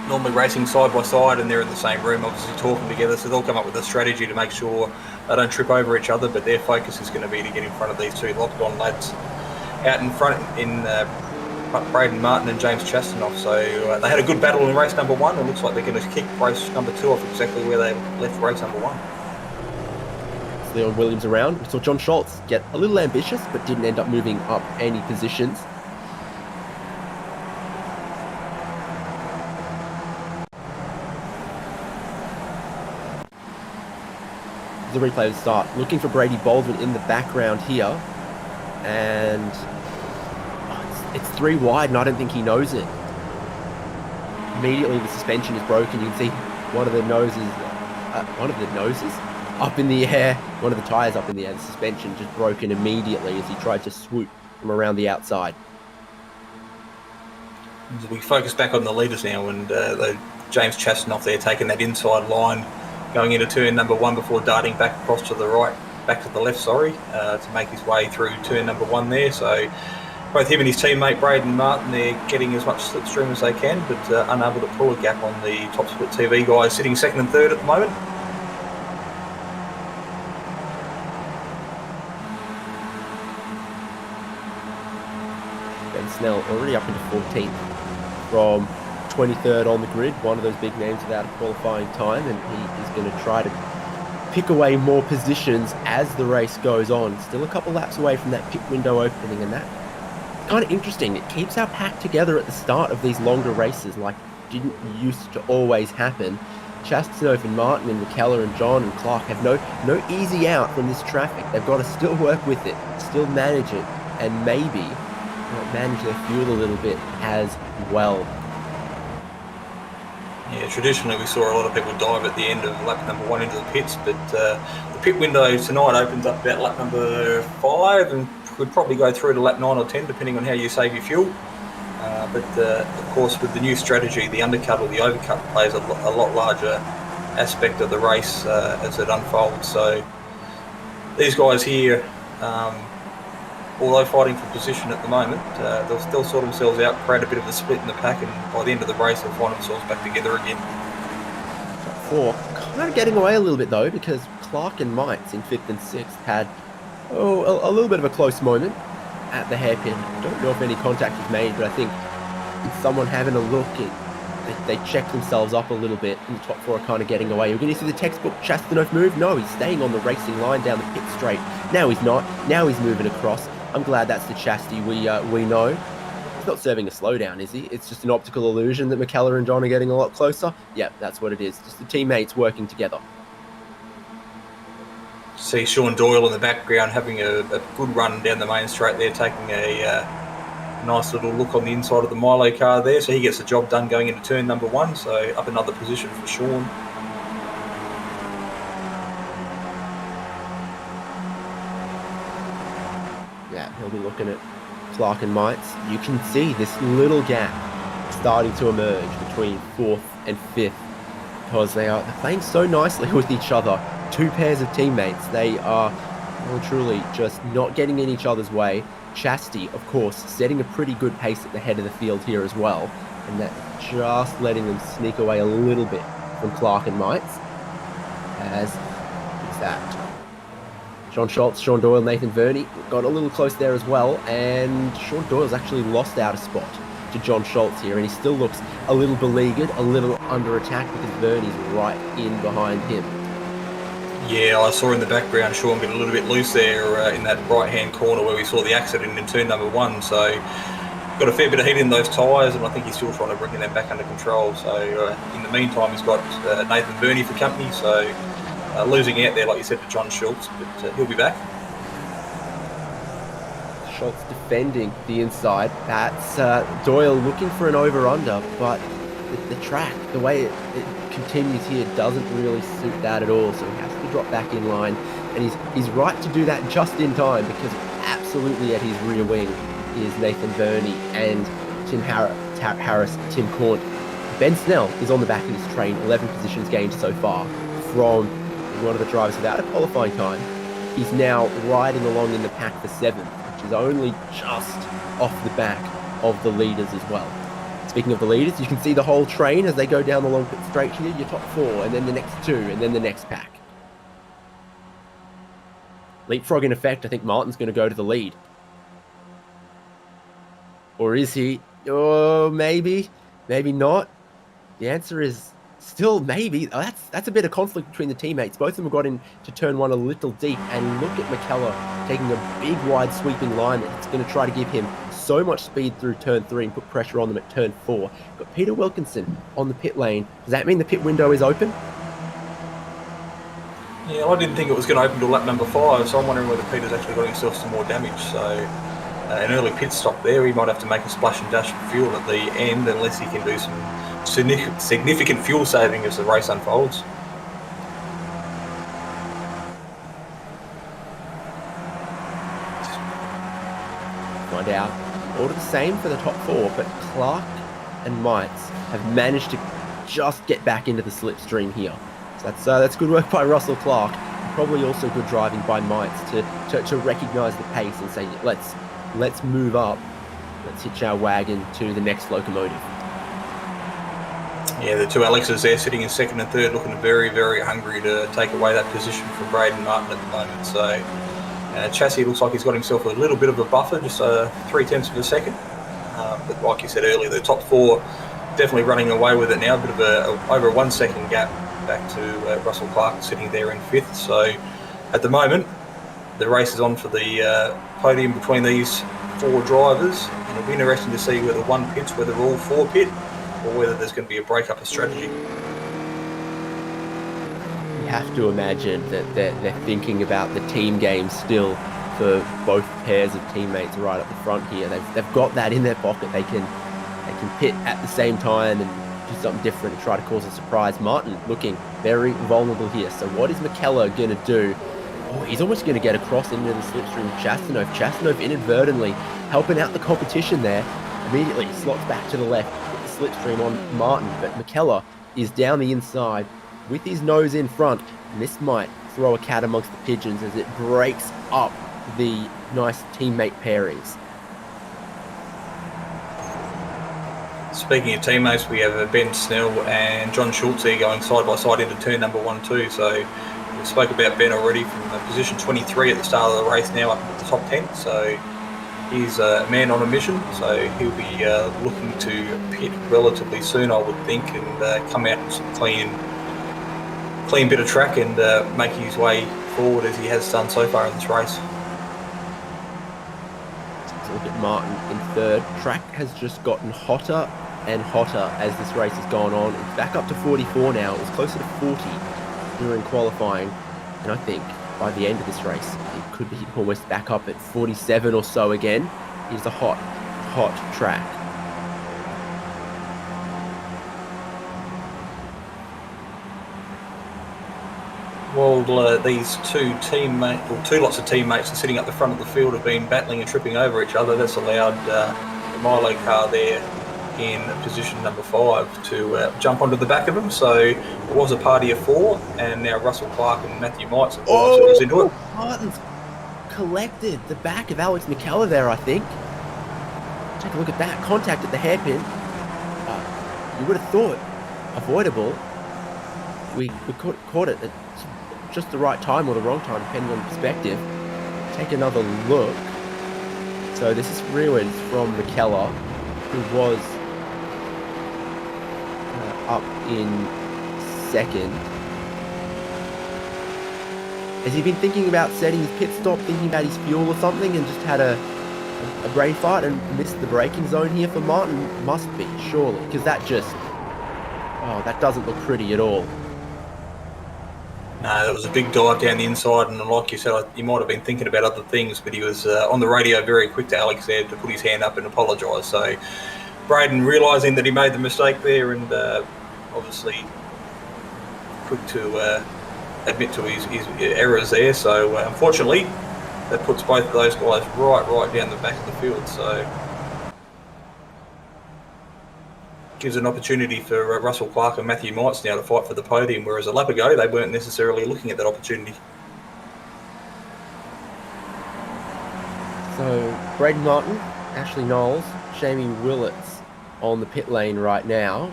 Speaker 5: normally racing side by side, and they're in the same room, obviously talking together, so they'll come up with a strategy to make sure they don't trip over each other, but their focus is going to be to get in front of these 2 locked-on lads out in front in Braden Martin and James Chastanoff. So they had a good battle in race number 1. It looks like they're going to kick race number 2 off exactly where they left race number 1.
Speaker 4: Leon Williams around. We saw John Schultz get a little ambitious, but didn't end up moving up any positions. The replay to start. Looking for Brady Baldwin in the background here, and it's 3 wide, and I don't think he knows it. Immediately the suspension is broken. You can see one of the noses up in the air, one of the tires up in the air. The suspension just broken immediately as he tried to swoop from around the outside.
Speaker 5: We focus back on the leaders now, and James Chastanoff there taking that inside line, going into turn number 1 before darting back across to the right, back to the left, to make his way through turn number 1 there. So both him and his teammate Braden Martin, they're getting as much slipstream as they can, but unable to pull a gap on the Top Split TV guys, sitting 2nd and 3rd at the moment.
Speaker 4: Ben Snell already up into 14th from 23rd on the grid, one of those big names without a qualifying time, and he is going to try to pick away more positions as the race goes on. Still a couple laps away from that pit window opening, and that's kind of interesting. It keeps our pack together at the start of these longer races, like didn't used to always happen. Chastanoff and Martin and McKellar and John and Clark have no easy out from this traffic. They've got to still work with it, still manage it, and maybe manage their fuel a little bit as well.
Speaker 5: Yeah, traditionally we saw a lot of people dive at the end of lap number 1 into the pits, but the pit window tonight opens up about lap number 5 and could probably go through to lap 9 or 10 depending on how you save your fuel. But of course with the new strategy, the undercut or the overcut plays a lot larger aspect of the race as it unfolds. So these guys here, although fighting for position at the moment, they'll still sort themselves out, create a bit of a split in the pack, and by the end of the race they'll find themselves back together again.
Speaker 4: 4 kind of getting away a little bit though, because Clark and Mites in 5th and 6th had a little bit of a close moment at the hairpin. I don't know if any contact was made, but I think someone having a look, it they check themselves up a little bit, and the top four are kind of getting away. We're going to see the textbook Chastanov move. No, he's staying on the racing line down the pit straight. Now he's not. Now he's moving across. I'm glad that's the Chasty we know. He's not serving a slowdown, is he? It's just an optical illusion that McKellar and John are getting a lot closer. Yeah, that's what it is. Just the teammates working together.
Speaker 5: See Sean Doyle in the background having a good run down the main straight there, taking a nice little look on the inside of the Milo car there. So he gets the job done going into turn number 1. So up another position for Sean.
Speaker 4: Yeah, he'll be looking at Clark and Mites. You can see this little gap starting to emerge between 4th and 5th because they're playing so nicely with each other. Two pairs of teammates. They are well, truly just not getting in each other's way. Chasty, of course, setting a pretty good pace at the head of the field here as well, and that's just letting them sneak away a little bit from Clark and Mites. As is that John Schultz, Sean Doyle, Nathan Verney got a little close there as well, and Sean Doyle's actually lost out a spot to John Schultz here, and he still looks a little beleaguered, a little under attack because Verney's right in behind him.
Speaker 5: Yeah, I saw in the background Sean get a little bit loose there in that right-hand corner where we saw the accident in turn number 1. So got a fair bit of heat in those tyres, and I think he's still trying to bring them back under control. So in the meantime, he's got Nathan Verney for company. So losing out there, like you said, to John Schultz, but he'll be back.
Speaker 4: Schultz defending the inside. That's Doyle looking for an over-under, but the track, the way it continues here, doesn't really suit that at all. So he has to drop back in line, and he's right to do that just in time because absolutely at his rear wing is Nathan Verney and Tim Harris, Tim Corn. Ben Snell is on the back of this train, 11 positions gained so far from one of the drivers without a qualifying time. He's now riding along in the pack for 7th, which is only just off the back of the leaders as well. Speaking of the leaders, you can see the whole train as they go down the long pit straight here, your top 4, and then the next 2, and then the next pack. Leapfrog in effect. I think Martin's going to go to the lead. Or is he? Oh, maybe. Maybe not. The answer is still maybe. Oh, that's a bit of conflict between the teammates. Both of them have got into turn 1 a little deep, and look at McKellar taking a big wide sweeping line that's going to try to give him so much speed through turn 3 and put pressure on them at turn 4. Got Peter Wilkinson on the pit lane. Does that mean the pit window is open?
Speaker 5: Yeah, I didn't think it was going to open till lap number 5, so I'm wondering whether Peter's actually got himself some more damage. So an early pit stop there, he might have to make a splash and dash for fuel at the end unless he can do some significant fuel saving as the race unfolds.
Speaker 4: Find out. All the same for the top 4, but Clark and Mites have managed to just get back into the slipstream here. So that's good work by Russell Clark. Probably also good driving by Mites to recognise the pace and say, let's move up. Let's hitch our wagon to the next locomotive.
Speaker 5: Yeah, the two Alexes there sitting in 2nd and 3rd, looking very, very hungry to take away that position from Braden Martin at the moment. So Chassis looks like he's got himself a little bit of a buffer, just 0.3 of a second. But like you said earlier, the top 4 definitely running away with it now. A bit of over a 1 second gap back to Russell Clark sitting there in 5th. So at the moment, the race is on for the podium between these 4 drivers. And it'll be interesting to see whether one pits, whether all 4 pit, or whether there's going to be a break-up of strategy.
Speaker 4: You have to imagine that they're thinking about the team game still for both pairs of teammates right up the front here. They've got that in their pocket. They can pit at the same time and do something different and try to cause a surprise. Martin looking very vulnerable here. So what is McKellar going to do? Oh, he's almost going to get across into the slipstream of Chastanov. Chastanov inadvertently helping out the competition there. Immediately slots back to the left, put the slipstream on Martin, but McKellar is down the inside with his nose in front, and this might throw a cat amongst the pigeons as it breaks up the nice teammate pairings.
Speaker 5: Speaking of teammates, we have Ben Snell and John Schultz here going side by side into turn number 1 too. So we spoke about Ben already from position 23 at the start of the race, now up at the top 10. So He's a man on a mission, so he'll be looking to pit relatively soon, I would think, and come out with some clean bit of track and make his way forward as he has done so far in this race.
Speaker 4: Let's look at Martin in third. Track has just gotten hotter and hotter as this race has gone on. It's back up to 44 now. It was closer to 40 during qualifying, and I think by the end of this race it could be almost back up at 47 or so again. It's a hot track.
Speaker 5: Well, these two lots of teammates are sitting up the front of the field have been battling and tripping over each other. That's allowed the Milo car there in position number 5 to jump onto the back of him. So it was a party of 4, and now Russell Clark and Matthew Mites have got into it.
Speaker 4: Martin's collected the back of Alex McKellar there, I think. Take a look at that. Contact at the hairpin. You would have thought avoidable. We caught it at just the right time or the wrong time, depending on perspective. Take another look. So this is rear end from McKellar, who was up in second. Has he been thinking about setting his pit stop, thinking about his fuel or something, and just had a brain fart and missed the braking zone here for Martin? Must be, surely, because that doesn't look pretty at all.
Speaker 5: No, that was a big dive down the inside, and like you said, he might have been thinking about other things, but he was on the radio very quick to Alex there to put his hand up and apologise. So Braden realising that he made the mistake there, and obviously quick to admit to his errors there. So unfortunately, that puts both of those guys right down the back of the field. So gives an opportunity for Russell Clark and Matthew Mites now to fight for the podium, whereas a lap ago they weren't necessarily looking at that opportunity.
Speaker 4: So Braden Martin, Ashley Knowles, Shamie Willits on the pit lane right now.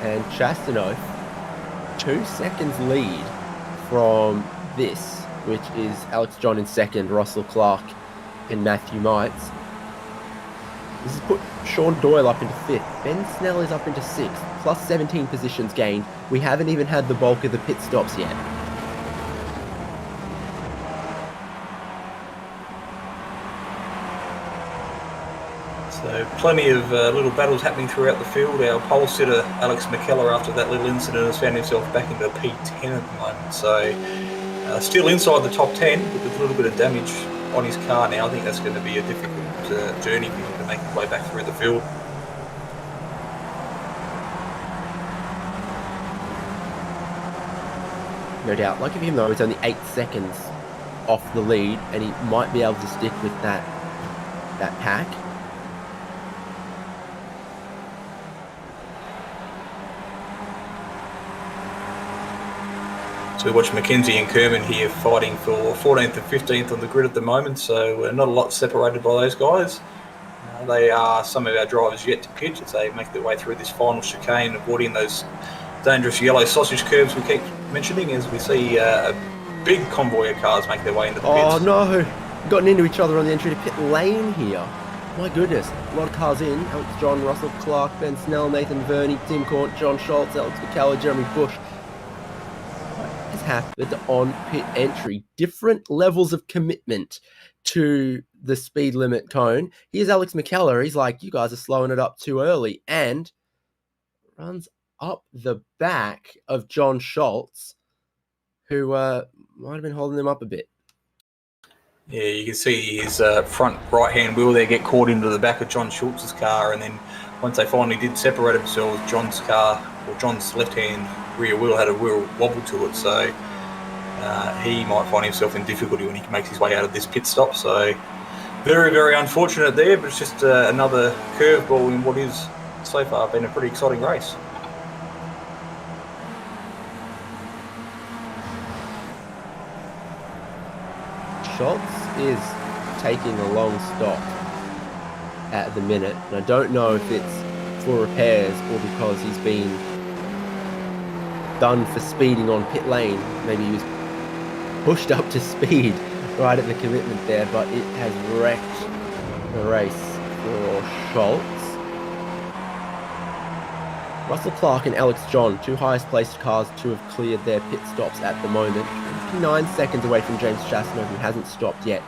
Speaker 4: And Chastanoff, 2 seconds lead from this, which is Alex John in second, Russell Clark and Matthew Mites. This has put Sean Doyle up into 5th. Ben Snell is up into 6th, plus 17 positions gained. We haven't even had the bulk of the pit stops yet.
Speaker 5: So plenty of little battles happening throughout the field. Our pole sitter, Alex McKellar, after that little incident, has found himself back into P10 at the moment. So still inside the top 10, but with a little bit of damage on his car now. I think that's going to be a difficult journey for him to make his way back through the field.
Speaker 4: No doubt. Lucky for him though, it's only 8 seconds off the lead, and he might be able to stick with that pack.
Speaker 5: So we watch Mackenzie and Kerman here fighting for 14th and 15th on the grid at the moment, so not a lot separated by those guys. They are some of our drivers yet to pitch as they make their way through this final chicane, avoiding those dangerous yellow sausage curves we keep mentioning as we see a big convoy of cars make their way into the pits.
Speaker 4: Oh no, gotten into each other on the entry to pit lane here. My goodness, a lot of cars in. Alex John, Russell Clark, Ben Snell, Nathan Verney, Tim Court, John Schultz, Alex McKellar, Jeremy Bush. Has happened on pit entry? Different levels of commitment to the speed limit cone. Here's Alex McKellar. He's like, you guys are slowing it up too early, and runs up the back of John Schultz, who might have been holding him up a bit.
Speaker 5: Yeah, you can see his front right-hand wheel there get caught into the back of John Schultz's car, and then once they finally did separate themselves, John's car, or John's left-hand rear wheel had a real wobble to it, so he might find himself in difficulty when he makes his way out of this pit stop. So very, very unfortunate there, but it's just another curveball in what is so far been a pretty exciting race.
Speaker 4: Schultz is taking a long stop at the minute, and I don't know if it's for repairs or because he's been done for speeding on pit lane. Maybe he was pushed up to speed right at the commitment there, but it has wrecked the race for Schultz. Russell Clark and Alex John, two highest placed cars to have cleared their pit stops at the moment. 59 seconds away from James Chastanoff, who hasn't stopped yet.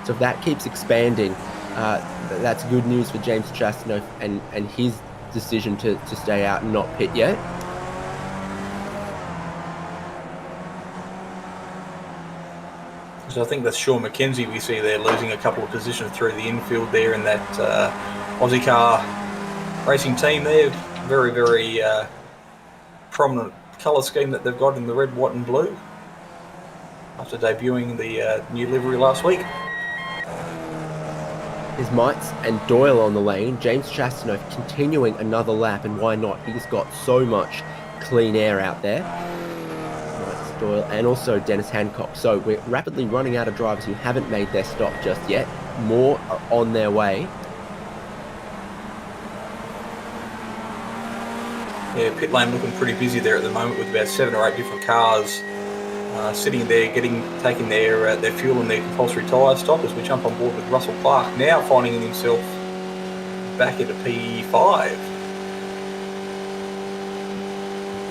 Speaker 4: So if that keeps expanding, that's good news for James Chastanoff and his decision to stay out and not pit yet.
Speaker 5: So I think that's Sean McKenzie we see there losing a couple of positions through the infield there in that Ozicar Racing team there. Very, very prominent colour scheme that they've got in the red, white and blue after debuting the new livery last week.
Speaker 4: There's Mites and Doyle on the lane. James Chastanoff continuing another lap, and why not? He's got so much clean air out there. Mites, Doyle, and also Dennis Hancock. So we're rapidly running out of drivers who haven't made their stop just yet. More are on their way.
Speaker 5: Yeah, pit lane looking pretty busy there at the moment with about 7 or 8 different cars sitting there taking their fuel and their compulsory tyre stop as we jump on board with Russell Clark, now finding himself back into P5.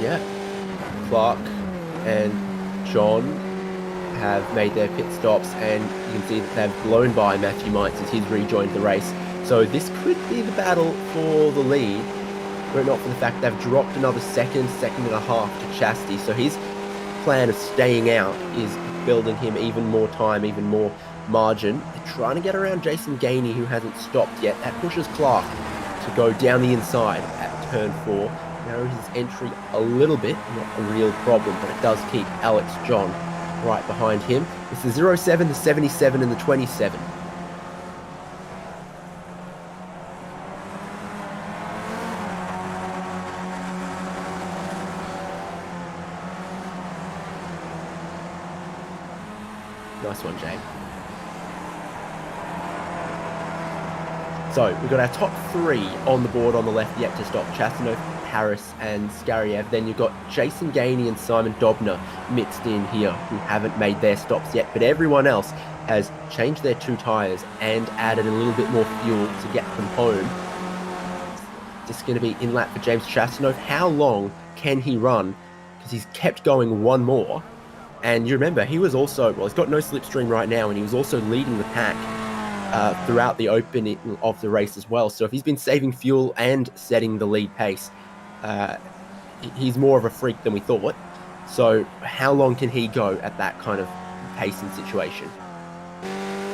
Speaker 4: Yeah, Clark and John have made their pit stops, and you can see that they've blown by Matthew Mites as he's rejoined the race. So this could be the battle for the lead, were it not for the fact they've dropped another second and a half to Chastity. So his plan of staying out is building him even more time, even more margin. They're trying to get around Jason Gainey, who hasn't stopped yet. That pushes Clark to go down the inside at turn 4. Narrows his entry a little bit, not a real problem, but it does keep Alex John right behind him. It's the 07, the 77 and the 27. Nice one, Jay. So we've got our top 3 on the board on the left yet to stop. Chastanoff, Harris and Skariev. Then you've got Jason Gainey and Simon Dobner mixed in here who haven't made their stops yet. But everyone else has changed their 2 tyres and added a little bit more fuel to get them home. Just going to be in lap for James Chastanoff. How long can he run? Because he's kept going one more. And you remember, he was also, well, he's got no slipstream right now, and he was also leading the pack throughout the opening of the race as well. So if he's been saving fuel and setting the lead pace, he's more of a freak than we thought. So how long can he go at that kind of pace and situation?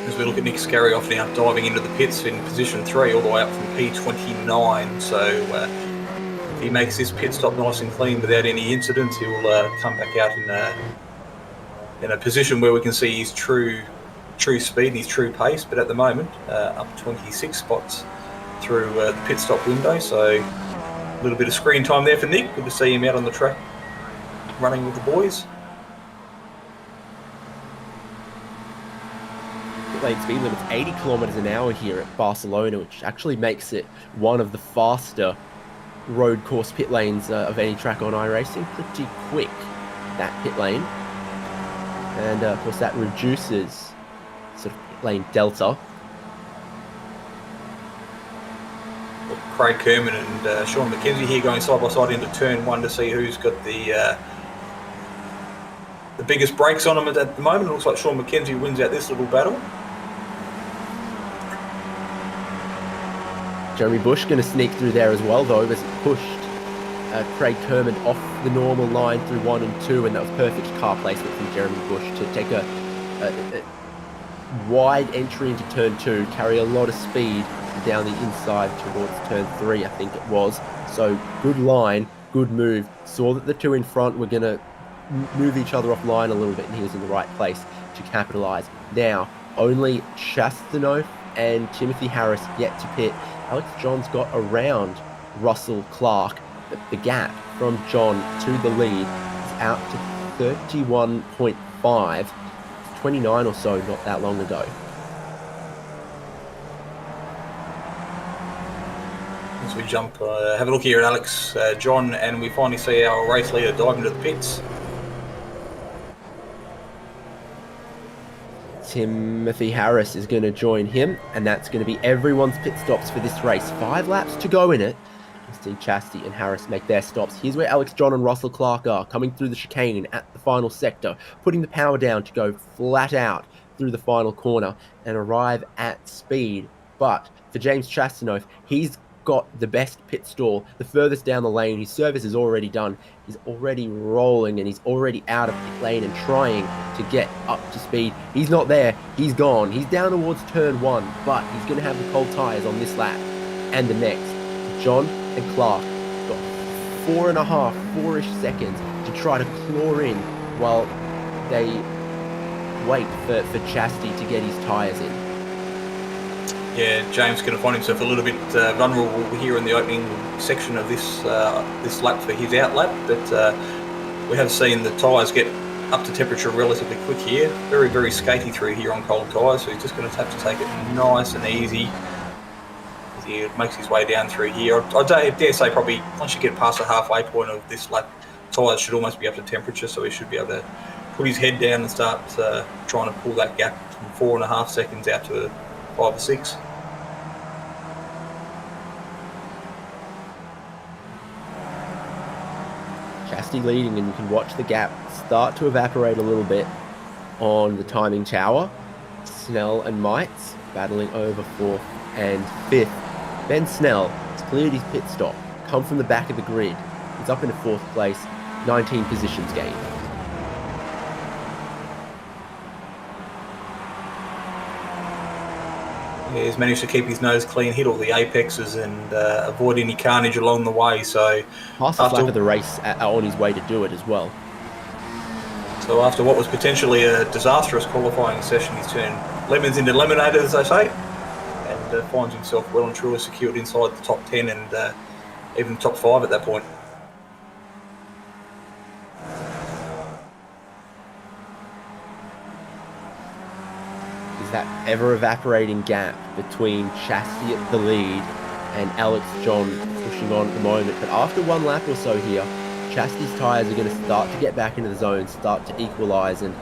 Speaker 5: As we look at Nick Skariev now diving into the pits in position 3 all the way up from P29. So if he makes this pit stop nice and clean without any incidents, he will come back out in a position where we can see his true speed and his true pace. But at the moment, up 26 spots through the pit stop window. So a little bit of screen time there for Nick. Good to see him out on the track running with the boys.
Speaker 4: Pit lane speed limit's 80 kilometers an hour here at Barcelona, which actually makes it one of the faster road course pit lanes of any track on iRacing. Pretty quick, that pit lane. And of course that reduces sort of pit lane delta.
Speaker 5: Craig Kerman and Sean McKenzie here going side by side into turn 1 to see who's got the biggest brakes on them at the moment. It looks like Sean McKenzie wins out this little battle.
Speaker 4: Jeremy Bush going to sneak through there as well, though, as it pushed Craig Kerman off the normal line through 1 and 2, and that was perfect car placement from Jeremy Bush to take a wide entry into turn 2, carry a lot of speed down the inside towards turn 3, I think it was. So good line, good move. Saw that the 2 in front were going to move each other offline a little bit, and he was in the right place to capitalise. Now, only Chastanoff and Timothy Harris yet to pit. Alex John's got around Russell Clark, but the gap from John to the lead is out to 31.5, 29 or so not that long ago.
Speaker 5: As we jump, have a look here at Alex John, and we finally see our race leader dive into the pits.
Speaker 4: Timothy Harris is going to join him, and that's going to be everyone's pit stops for this race. 5 laps to go in it. We'll see Chastity and Harris make their stops. Here's where Alex John and Russell Clark are, coming through the chicane at the final sector, putting the power down to go flat out through the final corner and arrive at speed. But for James Chastanoff, he's got the best pit stall, the furthest down the lane. His service is already done. He's already rolling and he's already out of pit lane and trying to get up to speed. He's not there. He's gone. He's down towards turn 1, but he's going to have the cold tyres on this lap and the next. John and Clark got 4.5 seconds to try to claw in while they wait for Chastity to get his tyres in.
Speaker 5: Yeah, James going to find himself a little bit vulnerable here in the opening section of this lap for his out lap, but we have seen the tyres get up to temperature relatively quick here. Very, very skaty through here on cold tyres, so he's just going to have to take it nice and easy as he makes his way down through here. I dare say probably once you get past the halfway point of this lap, tyres should almost be up to temperature, so he should be able to put his head down and start trying to pull that gap from 4.5 seconds out to 5 or 6.
Speaker 4: Chastity leading, and you can watch the gap start to evaporate a little bit on the timing tower. Snell and Mites battling over 4th and 5th. Ben Snell has cleared his pit stop, come from the back of the grid. He's up into 4th place, 19 positions gained.
Speaker 5: Yeah, he's managed to keep his nose clean, hit all the apexes and avoid any carnage along the way. So
Speaker 4: Fastest lap of the race on his way to do it as well.
Speaker 5: So after what was potentially a disastrous qualifying session, he's turned lemons into lemonade, as they say, and finds himself well and truly secured inside the top 10 and even top 5 at that point.
Speaker 4: That ever-evaporating gap between Chastity at the lead and Alex John pushing on at the moment. But after 1 lap or so here, Chastity's tyres are going to start to get back into the zone, start to equalise, and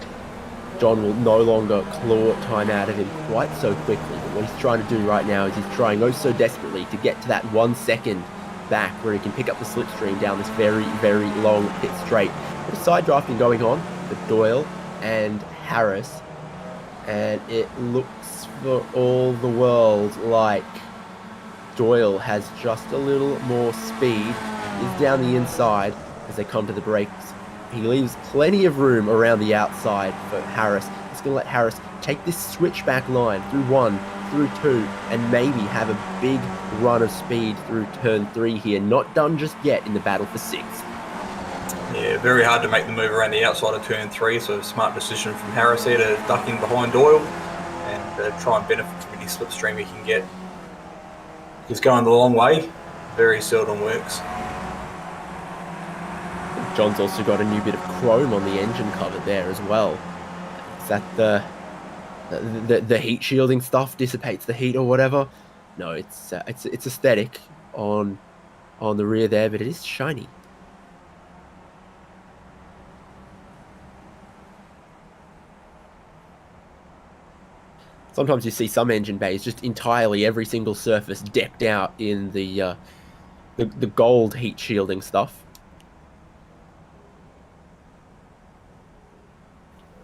Speaker 4: John will no longer claw time out of him quite so quickly. But what he's trying to do right now is he's trying oh so desperately to get to that 1 second back where he can pick up the slipstream down this very, very long pit straight. Bit of side drafting going on for Doyle and Harris. And it looks for all the world like Doyle has just a little more speed. He's down the inside as they come to the brakes. He leaves plenty of room around the outside for Harris. He's going to let Harris take this switchback line through 1, through 2, and maybe have a big run of speed through turn 3 here. Not done just yet in the battle for 6.
Speaker 5: Yeah, very hard to make the move around the outside of turn 3, so a smart decision from Harris there to duck in behind Doyle and try and benefit from any slipstream he can get. He's going the long way, very seldom works.
Speaker 4: John's also got a new bit of chrome on the engine cover there as well. Is that the heat shielding stuff dissipates the heat or whatever? No, it's aesthetic on the rear there, but it is shiny. Sometimes you see some engine bays just entirely every single surface decked out in the gold heat shielding stuff.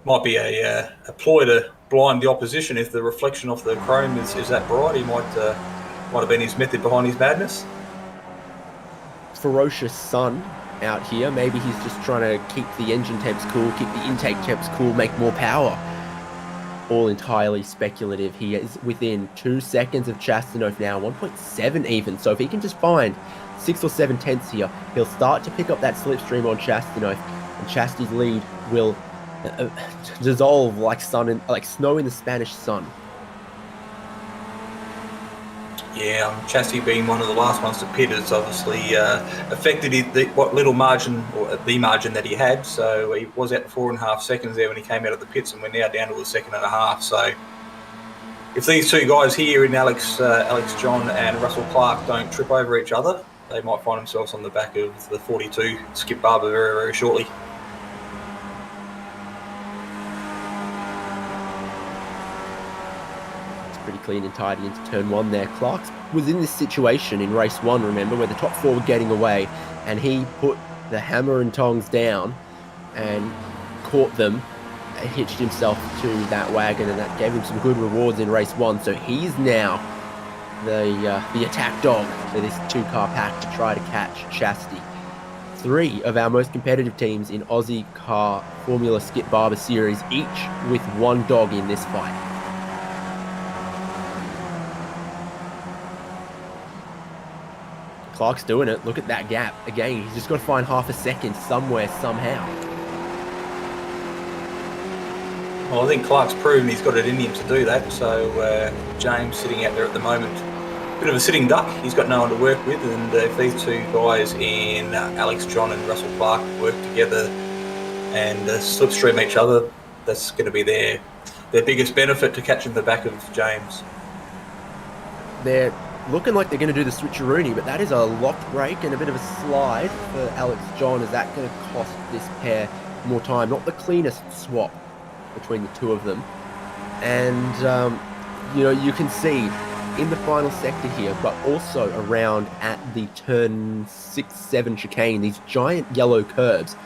Speaker 5: Might be a ploy to blind the opposition if the reflection off the chrome is that bright. He might have been his method behind his madness.
Speaker 4: Ferocious sun out here. Maybe he's just trying to keep the engine temps cool, keep the intake temps cool, make more power. All entirely speculative. He is within 2 seconds of Chastanoff now, 1.7 even. So if he can just find 6 or 7 tenths here, he'll start to pick up that slipstream on Chastanoff, and Chastity's lead will dissolve like snow in the Spanish sun.
Speaker 5: Yeah, Chastity being one of the last ones to pit has obviously affected what little margin, or the margin that he had. So he was at 4.5 seconds there when he came out of the pits, and we're now down to 1.5 seconds. So if these two guys here in Alex John and Russell Clark don't trip over each other, they might find themselves on the back of the 42 Skip Barber very, very shortly.
Speaker 4: pretty clean and tidy into turn 1 there. Clark was in this situation in race 1, remember, where the top 4 were getting away, and he put the hammer and tongs down and caught them, hitched himself to that wagon, and that gave him some good rewards in race 1. So he's now the attack dog for this 2-car pack to try to catch Chastity. 3 of our most competitive teams in Aussie Car Formula Skip Barber Series, each with 1 dog in this fight. Clark's doing it. Look at that gap. Again, he's just got to find half a second somewhere, somehow.
Speaker 5: Well, I think Clark's proven he's got it in him to do that. So James sitting out there at the moment, bit of a sitting duck. He's got no one to work with, and if these 2 guys in Alex John and Russell Clark work together and slipstream each other, that's going to be their biggest benefit to catching the back of James.
Speaker 4: They're looking like they're going to do the switcheroony, but that is a locked brake and a bit of a slide for Alex John. Is that going to cost this pair more time? Not the cleanest swap between the 2 of them. And, you can see in the final sector here, but also around at the turn 6-7 chicane, these giant yellow curves.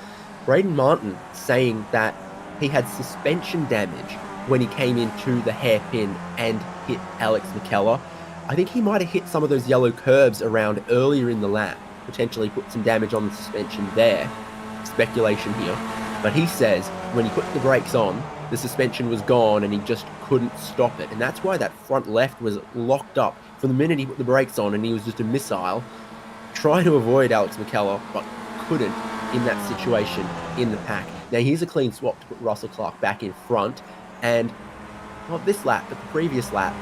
Speaker 4: Braden Martin saying that he had suspension damage when he came into the hairpin and hit Alex McKellar. I think he might have hit some of those yellow curves around earlier in the lap, potentially put some damage on the suspension there. Speculation here. But he says when he put the brakes on, the suspension was gone and he just couldn't stop it. And that's why that front left was locked up from the minute he put the brakes on, and he was just a missile trying to avoid Alex McKellar, but couldn't in that situation in the pack. Now here's a clean swap to put Russell Clark back in front, and not this lap, but the previous lap,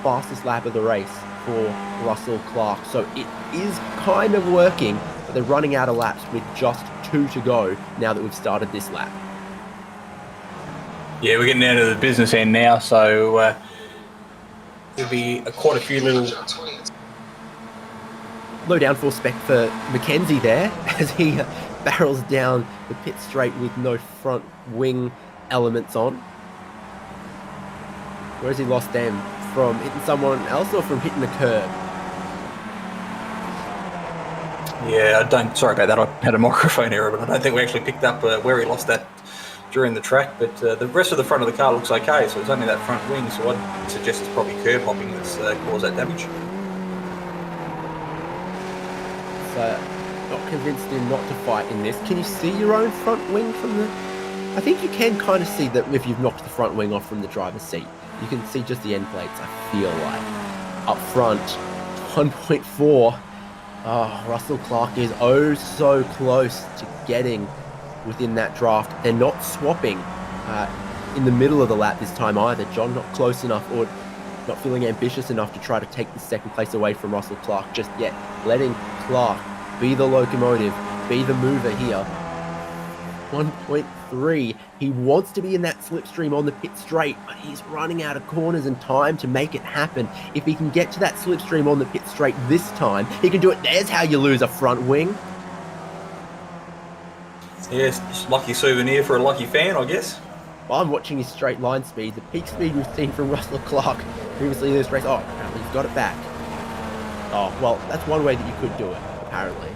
Speaker 4: fastest lap of the race for Russell Clark. So it is kind of working, but they're running out of laps with just 2 to go now that we've started this lap.
Speaker 5: Yeah, we're getting down to the business end now, so there'll be quite a few little...
Speaker 4: Low downforce spec for Mackenzie there as he barrels down the pit straight with no front wing elements on. Where has he lost them? From hitting someone else or from hitting a curb?
Speaker 5: Yeah, sorry about that. I had a microphone error, but I don't think we actually picked up where he lost that during the track. But the rest of the front of the car looks okay, so it's only that front wing, so I'd suggest it's probably curb hopping that's caused that damage.
Speaker 4: So, not convinced him not to fight in this. Can you see your own front wing from the... I think you can kind of see that if you've knocked the front wing off from the driver's seat. You can see just the end plates, I feel like. Up front, 1.4. Oh, Russell Clark is oh so close to getting within that draft. They're not swapping in the middle of the lap this time either. John not close enough or not feeling ambitious enough to try to take the second place away from Russell Clark just yet. Letting Clark be the locomotive, be the mover here. 1.3. He wants to be in that slipstream on the pit straight, but he's running out of corners and time to make it happen. If he can get to that slipstream on the pit straight this time, he can do it. There's how you lose a front wing.
Speaker 5: Yes, just lucky souvenir for a lucky fan, I guess.
Speaker 4: I'm watching his straight line speed, the peak speed we've seen from Russell Clark previously in this race. Oh, apparently he's got it back. Oh, well, that's one way that you could do it, apparently.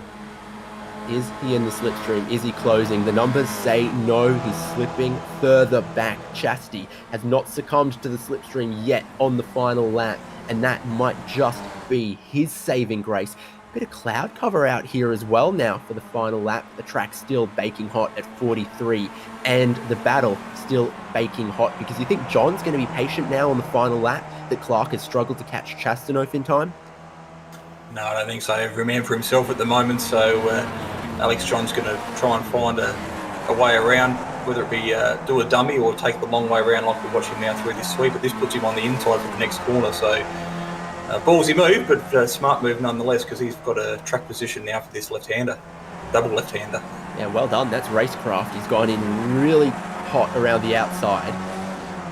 Speaker 4: Is he in the slipstream? Is he closing? The numbers say no, he's slipping further back. Chastity has not succumbed to the slipstream yet on the final lap, and that might just be his saving grace. Bit of cloud cover out here as well now for the final lap. The track's still baking hot at 43, and the battle still baking hot, because you think John's going to be patient now on the final lap, that Clark has struggled to catch Chastanoff in time?
Speaker 5: No, I don't think so. Every man for himself at the moment, so Alex John's going to try and find a way around, whether it be do a dummy or take the long way around like we're watching now through this sweep, but this puts him on the inside for the next corner, so ballsy move, but smart move nonetheless, because he's got a track position now for this left-hander, double left-hander.
Speaker 4: Yeah, well done. That's racecraft. He's gone in really hot around the outside,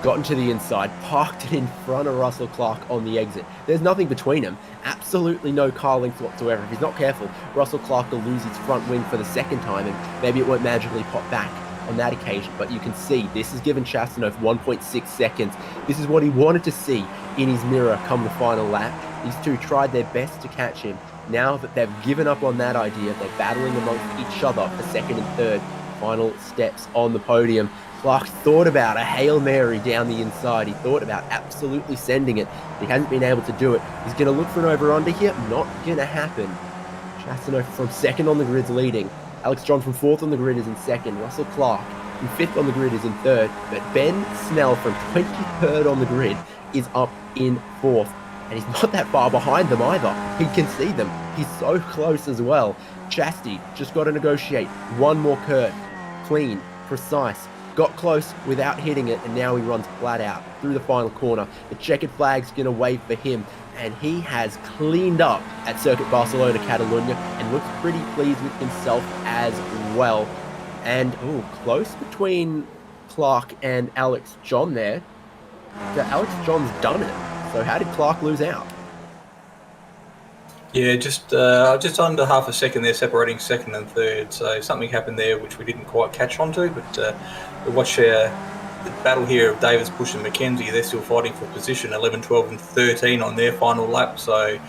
Speaker 4: gotten to the inside, parked it in front of Russell Clark on the exit. There's nothing between them. Absolutely no car length whatsoever. If he's not careful, Russell Clark will lose his front wing for the second time, and maybe it won't magically pop back on that occasion. But you can see this has given Chastanoff 1.6 seconds. This is what he wanted to see in his mirror come the final lap. These two tried their best to catch him. Now that they've given up on that idea, they're battling amongst each other for second and third. Final steps on the podium. Clark thought about a Hail Mary down the inside. He thought about absolutely sending it. He hasn't been able to do it. He's going to look for an over-under here. Not going to happen. Chastano from second on the grid is leading. Alex John from fourth on the grid is in second. Russell Clark from fifth on the grid is in third. But Ben Snell from 23rd on the grid is up in fourth. And he's not that far behind them either. He can see them. He's so close as well. Chastity just got to negotiate one more curve. Clean, precise. Got close without hitting it, and now he runs flat out through the final corner. The checkered flag's going to wave for him, and he has cleaned up at Circuit Barcelona, Catalunya, and looks pretty pleased with himself as well. And, close between Clark and Alex John there. Alex John's done it. So how did Clark lose out?
Speaker 5: Yeah, just under half a second there, separating second and third. So something happened there which we didn't quite catch on to. But we watch the battle here of Davis, Bush and McKenzie. They're still fighting for position 11, 12 and 13 on their final lap. So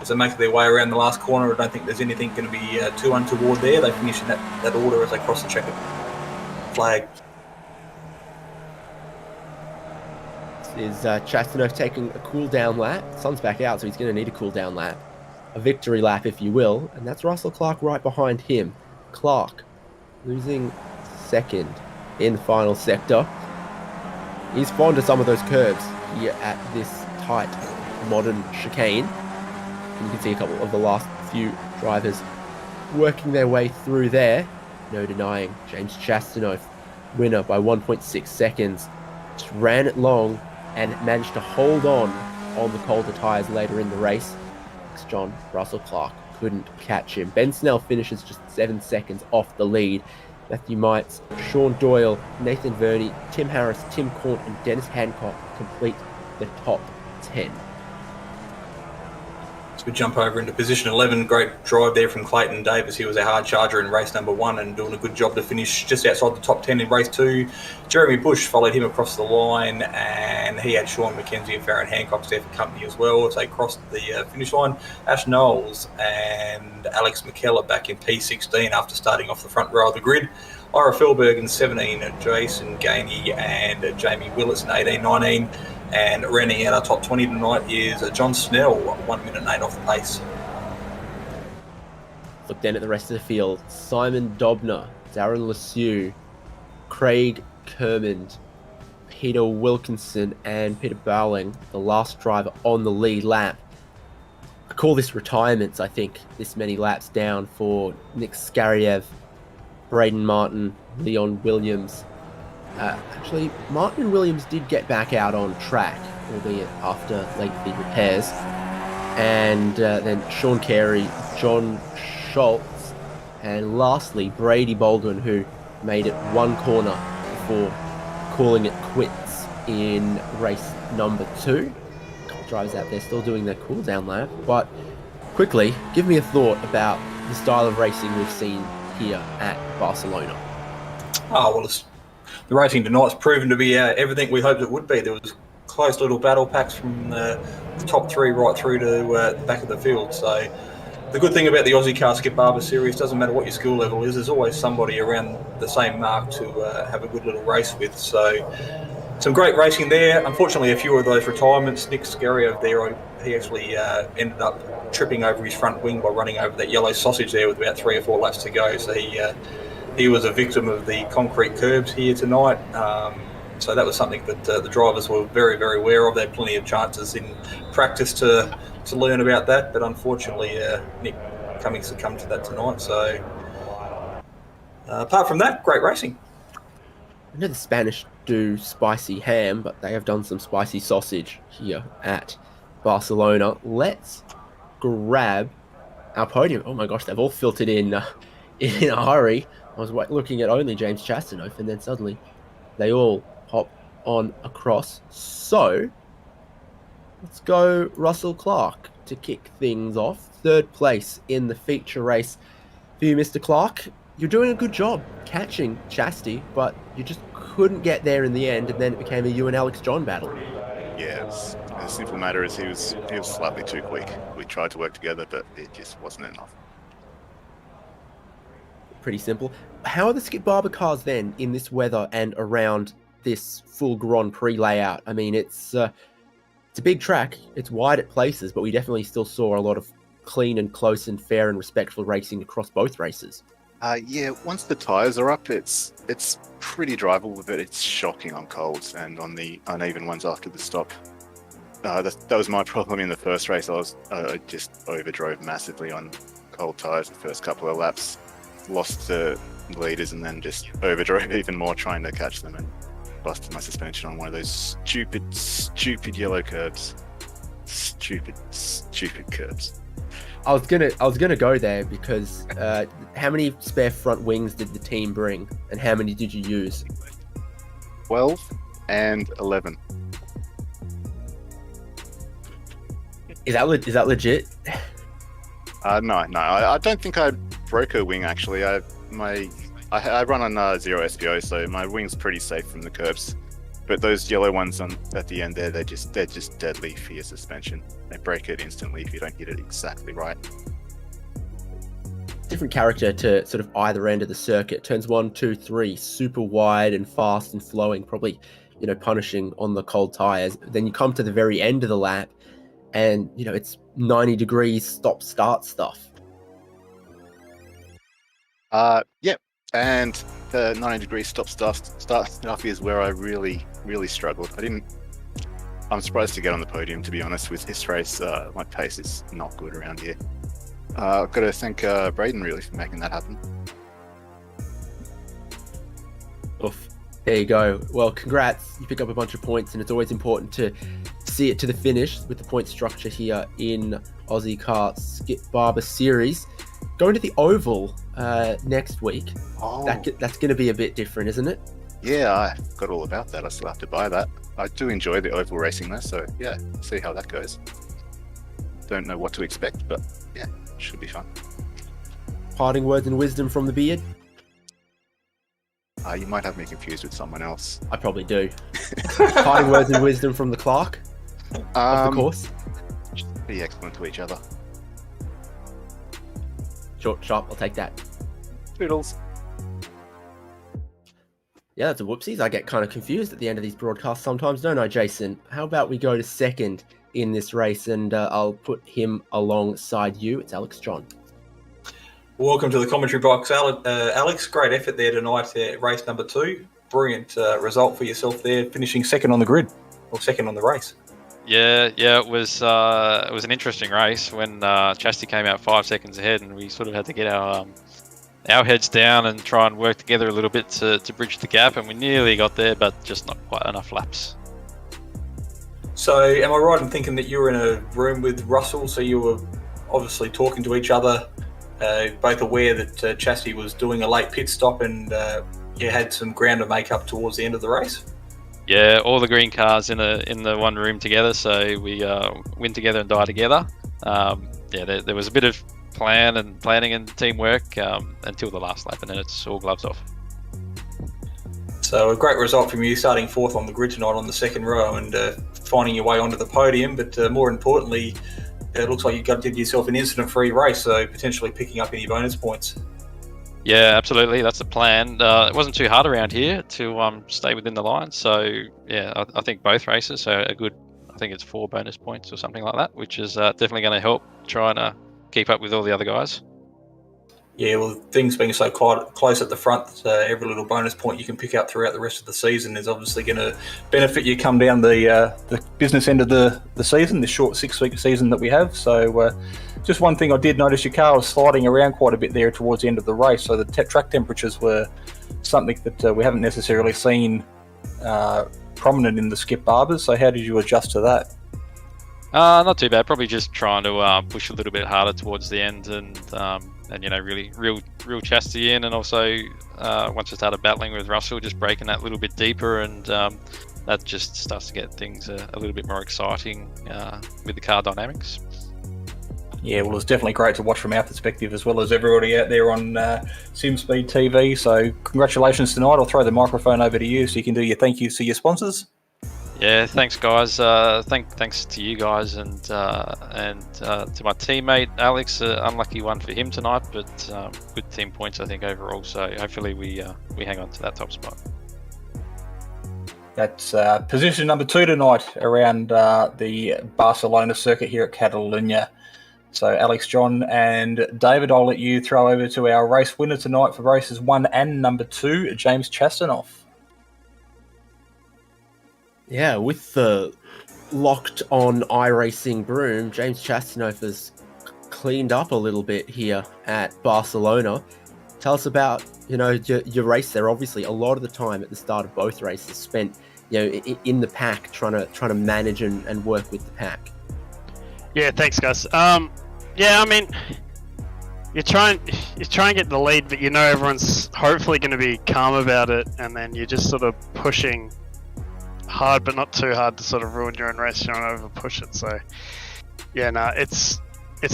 Speaker 5: as they make their way around the last corner, I don't think there's anything going to be too untoward there. They finish in that order as they cross the checkered flag.
Speaker 4: Is Chastano taking a cool down lap? Sun's back out, so he's going to need a cool down lap. A victory lap, if you will, and that's Russell Clark right behind him. Clark losing second in the final sector. He's fond of some of those curves here at this tight modern chicane. And you can see a couple of the last few drivers working their way through there. No denying James Chastano, winner by 1.6 seconds. Just ran it long and managed to hold on the colder tyres later in the race. John, Russell Clark couldn't catch him. Ben Snell finishes just 7 seconds off the lead. Matthew Mites, Sean Doyle, Nathan Verney, Tim Harris, Tim Corn and Dennis Hancock complete the top 10.
Speaker 5: So we jump over into position 11. Great drive there from Clayton Davis. He was a hard charger in race number 1 and doing a good job to finish just outside the top 10 in race 2. Jeremy Bush followed him across the line, and he had Sean McKenzie and Farron Hancock there for company as well as they crossed the finish line. Ash Knowles and Alex McKellar back in P16 after starting off the front row of the grid. Ira Felberg in 17, Jason Gainey and Jamie Willis in 18, 19. And rounding out our top 20 tonight is John Snell, 1 minute and 8 off the pace.
Speaker 4: Look then at the rest of the field. Simon Dobner, Darren Lesueur, Craig Kermond, Peter Wilkinson and Peter Bowling, the last driver on the lead lap. I call this retirements, I think, this many laps down for Nick Skariev, Braden Martin, Leon Williams. Actually, Martin and Williams did get back out on track, albeit after lengthy repairs. And then Sean Carey, John Schultz, and lastly, Brady Baldwin, who made it one corner before calling it quits in race number 2. A couple drivers out there still doing their cool down lap. But quickly, give me a thought about the style of racing we've seen here at Barcelona.
Speaker 5: Oh, well, the racing tonight's proven to be everything we hoped it would be. There was close little battle packs from the top 3 right through to the back of the field. So the good thing about the Ozicar Skip Barber Series, doesn't matter what your skill level is, there's always somebody around the same mark to have a good little race with. So some great racing there. Unfortunately, a few of those retirements. Nick Skariev there, he actually ended up tripping over his front wing by running over that yellow sausage there with about 3 or 4 laps to go. So he was a victim of the concrete curbs here tonight. So that was something that the drivers were very, very aware of. They had plenty of chances in practice to learn about that, but unfortunately Nick Cummings succumbed to that tonight. So apart from that, great racing.
Speaker 4: I know the Spanish do spicy ham, but they have done some spicy sausage here at Barcelona. Let's grab our podium. Oh my gosh, they've all filtered in a hurry. I was looking at only James Chastanoff, and then suddenly they all hop on across. So let's go Russell Clark to kick things off. 3rd place in the feature race for you, Mr. Clark. You're doing a good job catching Chastity, but you just couldn't get there in the end, and then it became a you and Alex John battle.
Speaker 7: yeah, the simple matter is he was slightly too quick. We tried to work together, but it just wasn't enough.
Speaker 4: Pretty simple. How are the Skip Barber cars then in this weather and around this full Grand Prix layout? I mean, it's a big track. It's wide at places, but we definitely still saw a lot of clean and close and fair and respectful racing across both races.
Speaker 7: Yeah, once the tyres are up, it's pretty drivable, but it's shocking on colds and on the uneven ones after the stop. That was my problem in the first race. I just overdrove massively on cold tyres the first couple of laps, lost the leaders, and then just overdrove even more trying to catch them and busted my suspension on one of those stupid yellow curbs. Stupid curbs.
Speaker 4: I was gonna go there because how many spare front wings did the team bring, and how many did you use?
Speaker 7: 12 and 11.
Speaker 4: Is that legit?
Speaker 7: No. I don't think I broke a wing actually. I run on 0 SPO, so my wing's pretty safe from the curbs. But those yellow ones at the end there, they're just deadly for your suspension. They break it instantly if you don't hit it exactly right.
Speaker 4: Different character to sort of either end of the circuit. Turns 1, 2, 3, super wide and fast and flowing, probably, punishing on the cold tires. Then you come to the very end of the lap, and it's 90 degrees stop-start stuff.
Speaker 7: Yeah. And the 90-degree start stuff is where I really struggled. I'm surprised to get on the podium, to be honest. With this race, my pace is not good around here. I've got to thank Braden really for making that happen.
Speaker 4: Oof. There you go. Well, congrats. You pick up a bunch of points, and it's always important to see it to the finish with the point structure here in Ozicar Skip Barber Series. Going to the Oval next week.
Speaker 7: Oh.
Speaker 4: That's going to be a bit different, isn't it?
Speaker 7: Yeah, I forgot all about that. I still have to buy that. I do enjoy the Oval racing though, so yeah, see how that goes. Don't know what to expect, but yeah, should be fun.
Speaker 4: Parting words and wisdom from the beard?
Speaker 7: You might have me confused with someone else.
Speaker 4: I probably do. Parting words and wisdom from the Clark of the course?
Speaker 7: Be excellent to each other.
Speaker 4: Short, sharp, I'll take that.
Speaker 7: Toodles.
Speaker 4: Yeah, that's a whoopsies. I get kind of confused at the end of these broadcasts sometimes, don't I, Jason? How about we go to second in this race, and I'll put him alongside you. It's Alex John.
Speaker 5: Welcome to the commentary box, Alex. Great effort there tonight at race number 2. Brilliant result for yourself there, finishing second on the grid, or second on the race.
Speaker 8: Yeah, it was an interesting race when Chastity came out 5 seconds ahead, and we sort of had to get our heads down and try and work together a little bit to bridge the gap, and we nearly got there, but just not quite enough laps.
Speaker 5: So, am I right in thinking that you were in a room with Russell, so you were obviously talking to each other, both aware that Chastity was doing a late pit stop, and you had some ground to make up towards the end of the race?
Speaker 8: Yeah, all the green cars in the one room together, so we win together and die together. There was a bit of planning and teamwork until the last lap, and then it's all gloves off.
Speaker 5: So a great result from you, starting 4th on the grid tonight on the second row and finding your way onto the podium, but more importantly, it looks like you did yourself an incident-free race, so potentially picking up any bonus points.
Speaker 8: Yeah, absolutely. That's the plan. It wasn't too hard around here to stay within the line. So, yeah, I think both races are a good, I think it's 4 bonus points or something like that, which is definitely going to help trying to keep up with all the other guys.
Speaker 5: Yeah, well, things being so close at the front, every little bonus point you can pick up throughout the rest of the season is obviously going to benefit you come down the business end of the season, this short 6-week season that we have. So just one thing I did notice, your car was sliding around quite a bit there towards the end of the race. So the track temperatures were something that we haven't necessarily seen prominent in the Skip Barbers. So how did you adjust to that?
Speaker 8: Not too bad. Probably just trying to push a little bit harder towards the end and really real chastity in, and also once I started battling with Russell, just breaking that little bit deeper, and that just starts to get things a little bit more exciting with the car dynamics.
Speaker 5: Yeah, well, it's definitely great to watch from our perspective as well as everybody out there on Simspeed TV. So congratulations tonight. I'll throw the microphone over to you so you can do your thank yous to your sponsors.
Speaker 8: Yeah, thanks guys. Thanks to you guys and to my teammate Alex. Unlucky one for him tonight, but good team points I think overall. So hopefully we hang on to that top spot.
Speaker 5: That's position number 2 tonight around the Barcelona circuit here at Catalunya. So Alex, John and David, I'll let you throw over to our race winner tonight for races 1 and number 2, James Chastanoff.
Speaker 4: Yeah, with the locked on iRacing broom, James Chastanoff has cleaned up a little bit here at Barcelona. Tell us about, your race there. Obviously, a lot of the time at the start of both races spent, in the pack, trying to manage and work with the pack.
Speaker 1: Yeah, thanks, guys. Yeah, I mean, you try and get the lead, but everyone's hopefully going to be calm about it, and then you're just sort of pushing hard, but not too hard to sort of ruin your own race. You don't over push it. So, yeah, no, it's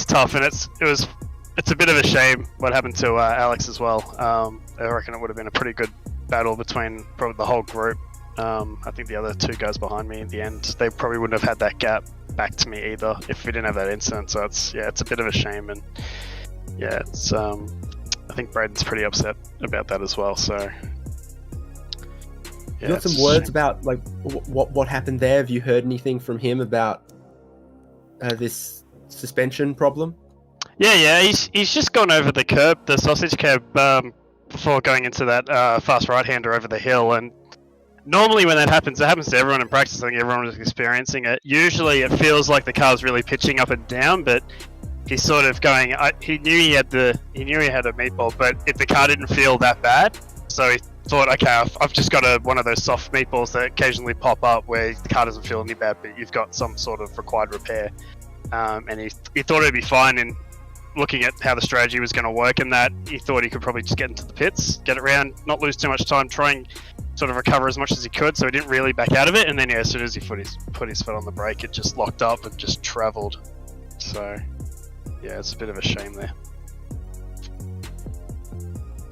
Speaker 1: tough, and it's a bit of a shame what happened to Alex as well. I reckon it would have been a pretty good battle between probably the whole group. I think the other 2 guys behind me in the end, they probably wouldn't have had that gap back to me either if we didn't have that incident. So it's a bit of a shame, and yeah, it's I think Braden's pretty upset about that as well. So
Speaker 4: you got some words about like what happened there? Have you heard anything from him about this suspension problem?
Speaker 1: Yeah, he's just gone over the curb, the sausage curb, before going into that fast right-hander over the hill. And normally when that happens, it happens to everyone in practice. I think everyone was experiencing it. Usually it feels like the car's really pitching up and down, but he's sort of going. He knew he had a meatball, but if the car didn't feel that bad, so he thought, okay, I've just got one of those soft meatballs that occasionally pop up where the car doesn't feel any bad, but you've got some sort of required repair. And he thought it'd be fine. And looking at how the strategy was going to work and that, he thought he could probably just get into the pits, get it round, not lose too much time, try and sort of recover as much as he could, so he didn't really back out of it. And then, as soon as he put his foot on the brake, it just locked up and just travelled. So, yeah, it's a bit of a shame there.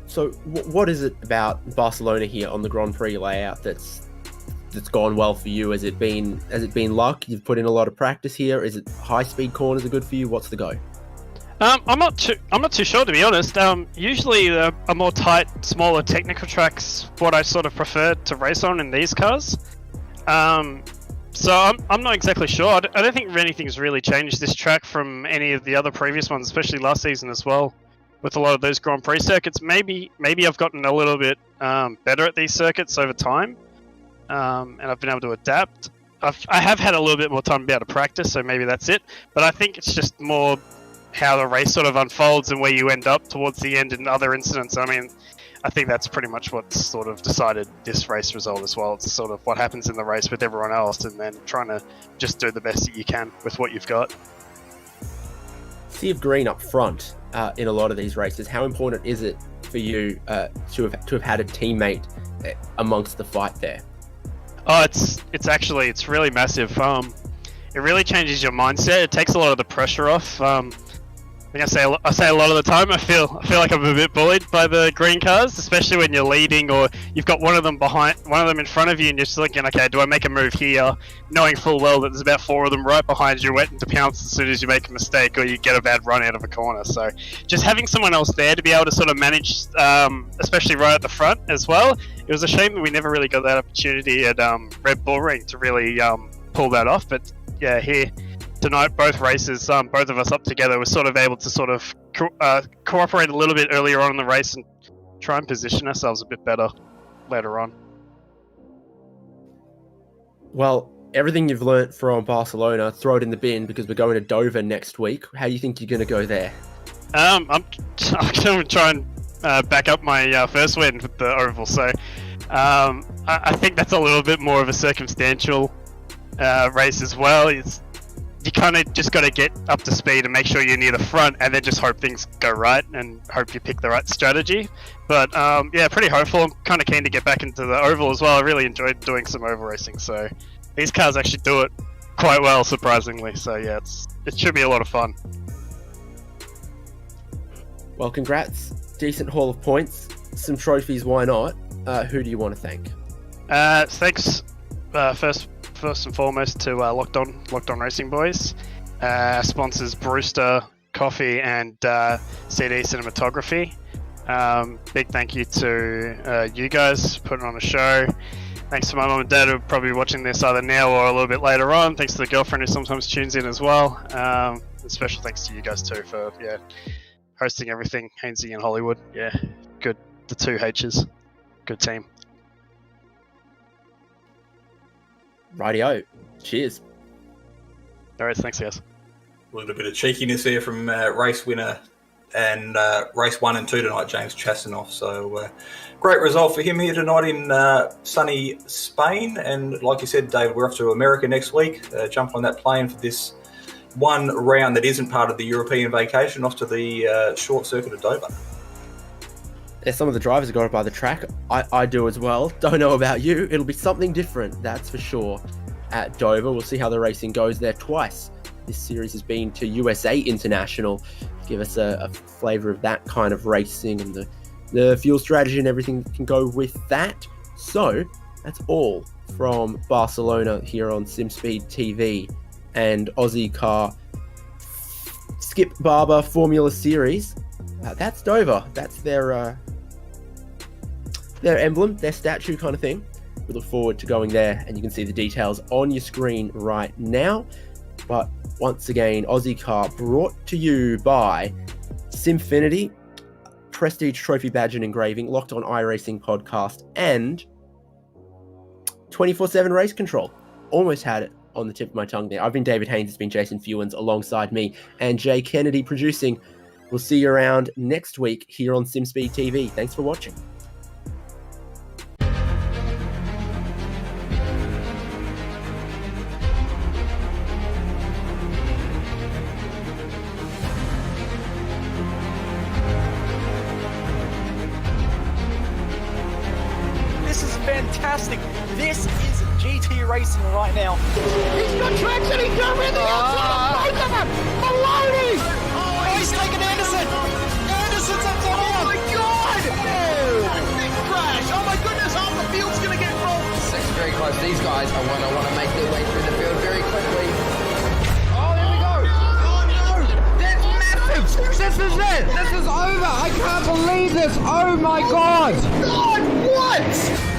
Speaker 4: So, what is it about Barcelona here on the Grand Prix layout that's gone well for you? Has it been luck? You've put in a lot of practice here. Is it high speed corners are good for you? What's the go?
Speaker 1: I'm not too sure, to be honest. Usually a more tight, smaller technical tracks what I sort of prefer to race on in these cars. So I'm not exactly sure. I don't think anything's really changed this track from any of the other previous ones, especially last season as well. With a lot of those Grand Prix circuits, maybe I've gotten a little bit better at these circuits over time, and I've been able to adapt. I have had a little bit more time to be able to practice, so maybe that's it. But I think it's just more how the race sort of unfolds and where you end up towards the end and other incidents. I mean, I think that's pretty much what's sort of decided this race result as well. It's sort of what happens in the race with everyone else, and then trying to just do the best that you can with what you've got.
Speaker 4: Sea of green up front in a lot of these races. How important is it for you to have had a teammate amongst the fight there?
Speaker 1: Oh, it's really massive. It really changes your mindset. It takes a lot of the pressure off. I think I say a lot of the time. I feel like I'm a bit bullied by the green cars, especially when you're leading or you've got one of them in front of you, and you're just thinking, okay, do I make a move here, knowing full well that there's about 4 of them right behind you, waiting to pounce as soon as you make a mistake or you get a bad run out of a corner. So just having someone else there to be able to sort of manage, especially right at the front as well. It was a shame that we never really got that opportunity at Red Bull Ring to really pull that off. But yeah, here tonight, both races, both of us up together, were sort of able to sort of cooperate a little bit earlier on in the race and try and position ourselves a bit better later on. Well,
Speaker 4: Everything you've learnt from Barcelona, throw it in the bin because we're going to Dover next week. How do you think you're going to go there?
Speaker 1: I'm going to try and back up my first win with the Oval. So I think that's a little bit more of a circumstantial race as well. You kind of just got to get up to speed and make sure you're near the front, and then just hope things go right and hope you pick the right strategy. But yeah, pretty hopeful. I'm kind of keen to get back into the Oval as well. I really enjoyed doing some Oval racing, so these cars actually do it quite well, surprisingly. So yeah, it should be a lot of fun. Well, congrats. Decent haul of points. Some trophies, why not? Who do you want to thank? Thanks first first and foremost to Locked On Racing Boys, sponsors Brewster Coffee and CD Cinematography. Big thank you to you guys for putting on a show. Thanks to my mum and dad who are probably watching this either now or a little bit later on. Thanks to the girlfriend who sometimes tunes in as well. And special thanks to you guys too for hosting everything, Hainsey and Hollywood. Yeah, good. The two H's. Good team.
Speaker 4: Rightio. Cheers.
Speaker 1: All right, thanks guys.
Speaker 5: A little bit of cheekiness there from race winner and race 1 and 2 tonight, James Chasanoff. So great result for him here tonight in sunny Spain. And like you said, David, we're off to America next week. Jump on that plane for this one round that isn't part of the European vacation, off to the short circuit of Dover.
Speaker 4: Yeah, some of the drivers got it by the track. I do as well. Don't know about you. It'll be something different, that's for sure, at Dover. We'll see how the racing goes there twice. This series has been to USA International. Give us a flavour of that kind of racing and the fuel strategy and everything that can go with that. So that's all from Barcelona here on Simspeed TV and Ozicar Skip Barber Formula Series. That's Dover. That's their emblem, their statue kind of thing. We look forward to going there, and you can see the details on your screen right now. But once again, Ozicar brought to you by Simfinity, Prestige Trophy Badge and Engraving, Locked On iRacing Podcast, and 24/7 Race Control. Almost had it on the tip of my tongue there. I've been David Haynes, it's been Jason Fewens alongside me, and Jay Kennedy producing. We'll see you around next week here on Simspeed TV. Thanks for watching.
Speaker 2: This is fantastic. This is GT racing right now. He's got traction. He's got everything outside of both of them. Maloney. Oh, he's taking Anderson. Anderson's up to Oh my God. Oh, big crash. Oh my goodness. Half the field's going to get rolled.
Speaker 3: Second very close. These guys I want to make their way through the field very quickly. Oh, there we go. Oh no. That's massive. This is it. This is over. I can't believe this. Oh my God.
Speaker 2: God, what?